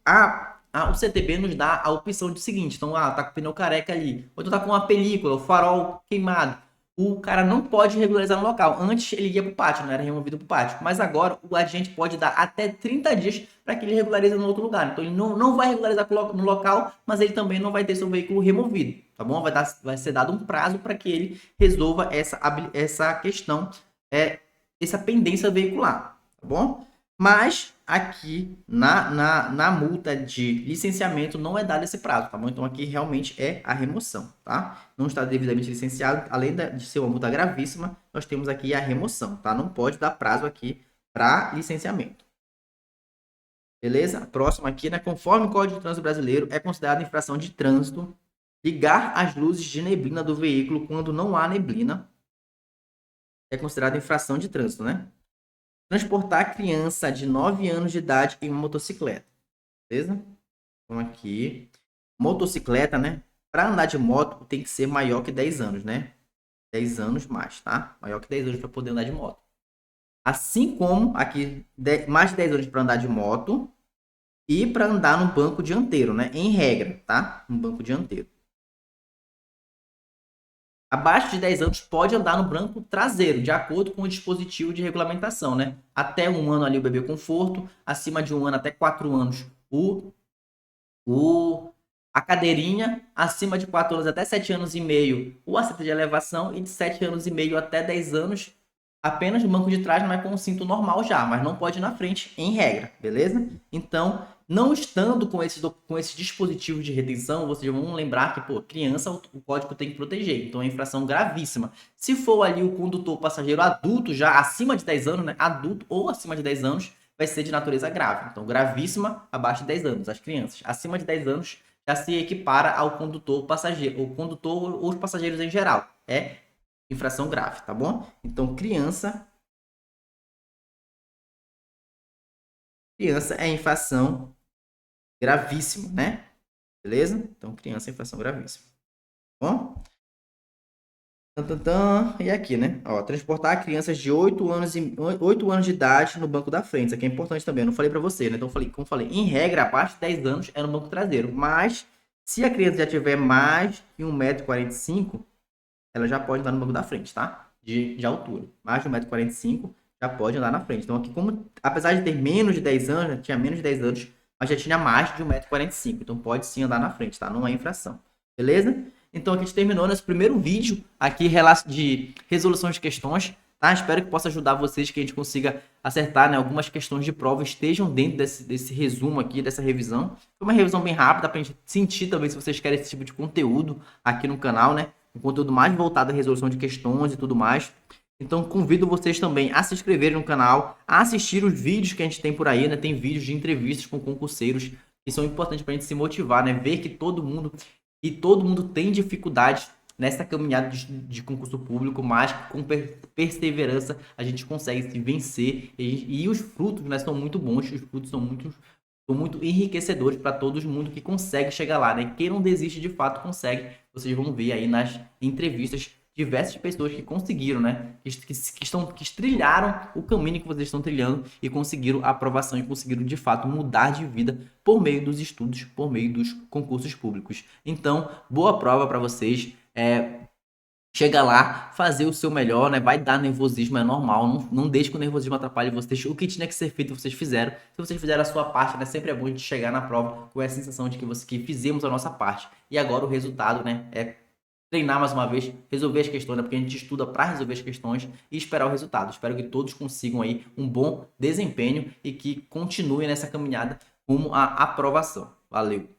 o CTB nos dá a opção de seguinte, então tá com o pneu careca ali, ou então tá com uma película, o farol queimado. O cara não pode regularizar no local. Antes ele ia para o pátio, não era removido para o pátio. Mas agora o agente pode dar até 30 dias para que ele regularize no outro lugar. Então ele não vai regularizar no local, mas ele também não vai ter seu veículo removido, tá bom? Vai ser dado um prazo para que ele resolva essa questão, essa pendência veicular, tá bom? Mas aqui na multa de licenciamento não é dado esse prazo, tá bom? Então aqui realmente é a remoção, tá? Não está devidamente licenciado, além de ser uma multa gravíssima, nós temos aqui a remoção, tá? Não pode dar prazo aqui para licenciamento. Beleza? Próximo aqui, né? Conforme o Código de Trânsito Brasileiro, é considerado infração de trânsito ligar as luzes de neblina do veículo quando não há neblina. É considerado infração de trânsito, né? Transportar criança de 9 anos de idade em uma motocicleta. Beleza? Então aqui, motocicleta, né? Para andar de moto tem que ser maior que 10 anos, né? 10 anos mais, tá? Maior que 10 anos para poder andar de moto. Assim como aqui, mais de 10 anos para andar de moto e para andar no banco dianteiro, né? Em regra, tá? No banco dianteiro. Abaixo de 10 anos pode andar no banco traseiro, de acordo com o dispositivo de regulamentação, né? Até 1 ano ali o bebê conforto, acima de 1 ano até 4 anos a cadeirinha, acima de 4 anos até 7 anos e meio o assento de elevação e de 7 anos e meio até 10 anos apenas no banco de trás, mas com um cinto normal já, mas não pode ir na frente em regra, beleza? Então, não estando com esses dispositivos de retenção, vocês vão lembrar que, criança o código tem que proteger, então é infração gravíssima. Se for ali o condutor passageiro adulto, já acima de 10 anos, né, adulto ou acima de 10 anos, vai ser de natureza grave. Então, gravíssima abaixo de 10 anos, as crianças. Acima de 10 anos já se equipara ao condutor passageiro, o condutor ou os passageiros em geral. É infração grave, tá bom? Então, criança é infração gravíssima, né? Beleza? Então, criança é infração gravíssima. Tá bom? E aqui, né? Ó, transportar crianças de 8 anos de idade no banco da frente. Isso aqui é importante também. Eu não falei para você, né? Então, como eu falei, em regra, abaixo de 10 anos é no banco traseiro. Mas, se a criança já tiver mais de 1,45 m, ela já pode andar no banco da frente, tá? De altura. Mais de 1,45 m já pode andar na frente. Então, aqui, apesar de ter menos de 10 anos, já tinha menos de 10 anos, mas já tinha mais de 1,45 m. Então, pode sim andar na frente, tá? Não é infração. Beleza? Então, aqui a gente terminou nosso primeiro vídeo aqui de resolução de questões tá? Espero que possa ajudar vocês, que a gente consiga acertar, né? Algumas questões de prova estejam dentro desse resumo aqui, dessa revisão. Foi uma revisão bem rápida para a gente sentir também se vocês querem esse tipo de conteúdo aqui no canal, né? Um conteúdo mais voltado à resolução de questões e tudo mais. Então, convido vocês também a se inscreverem no canal, a assistir os vídeos que a gente tem por aí, né? Tem vídeos de entrevistas com concurseiros que são importantes para a gente se motivar, né? Ver que todo mundo tem dificuldades nessa caminhada de concurso público, mas com perseverança a gente consegue se vencer e os frutos, né, são muito bons, os frutos são muito enriquecedores para todo mundo que consegue chegar lá, né? Quem não desiste de fato consegue. Vocês vão ver aí nas entrevistas diversas pessoas que conseguiram, né? Que trilharam o caminho que vocês estão trilhando e conseguiram a aprovação e conseguiram de fato mudar de vida por meio dos estudos, por meio dos concursos públicos. Então, boa prova para vocês. Chega lá, fazer o seu melhor, né? Vai dar nervosismo, é normal. Não deixe que o nervosismo atrapalhe vocês. O que tinha que ser feito, vocês fizeram. Se vocês fizeram a sua parte, né? Sempre é bom a gente chegar na prova com essa sensação de que fizemos a nossa parte. E agora o resultado, né? É treinar mais uma vez, resolver as questões, né? Porque a gente estuda para resolver as questões e esperar o resultado. Espero que todos consigam aí um bom desempenho e que continuem nessa caminhada rumo à aprovação. Valeu!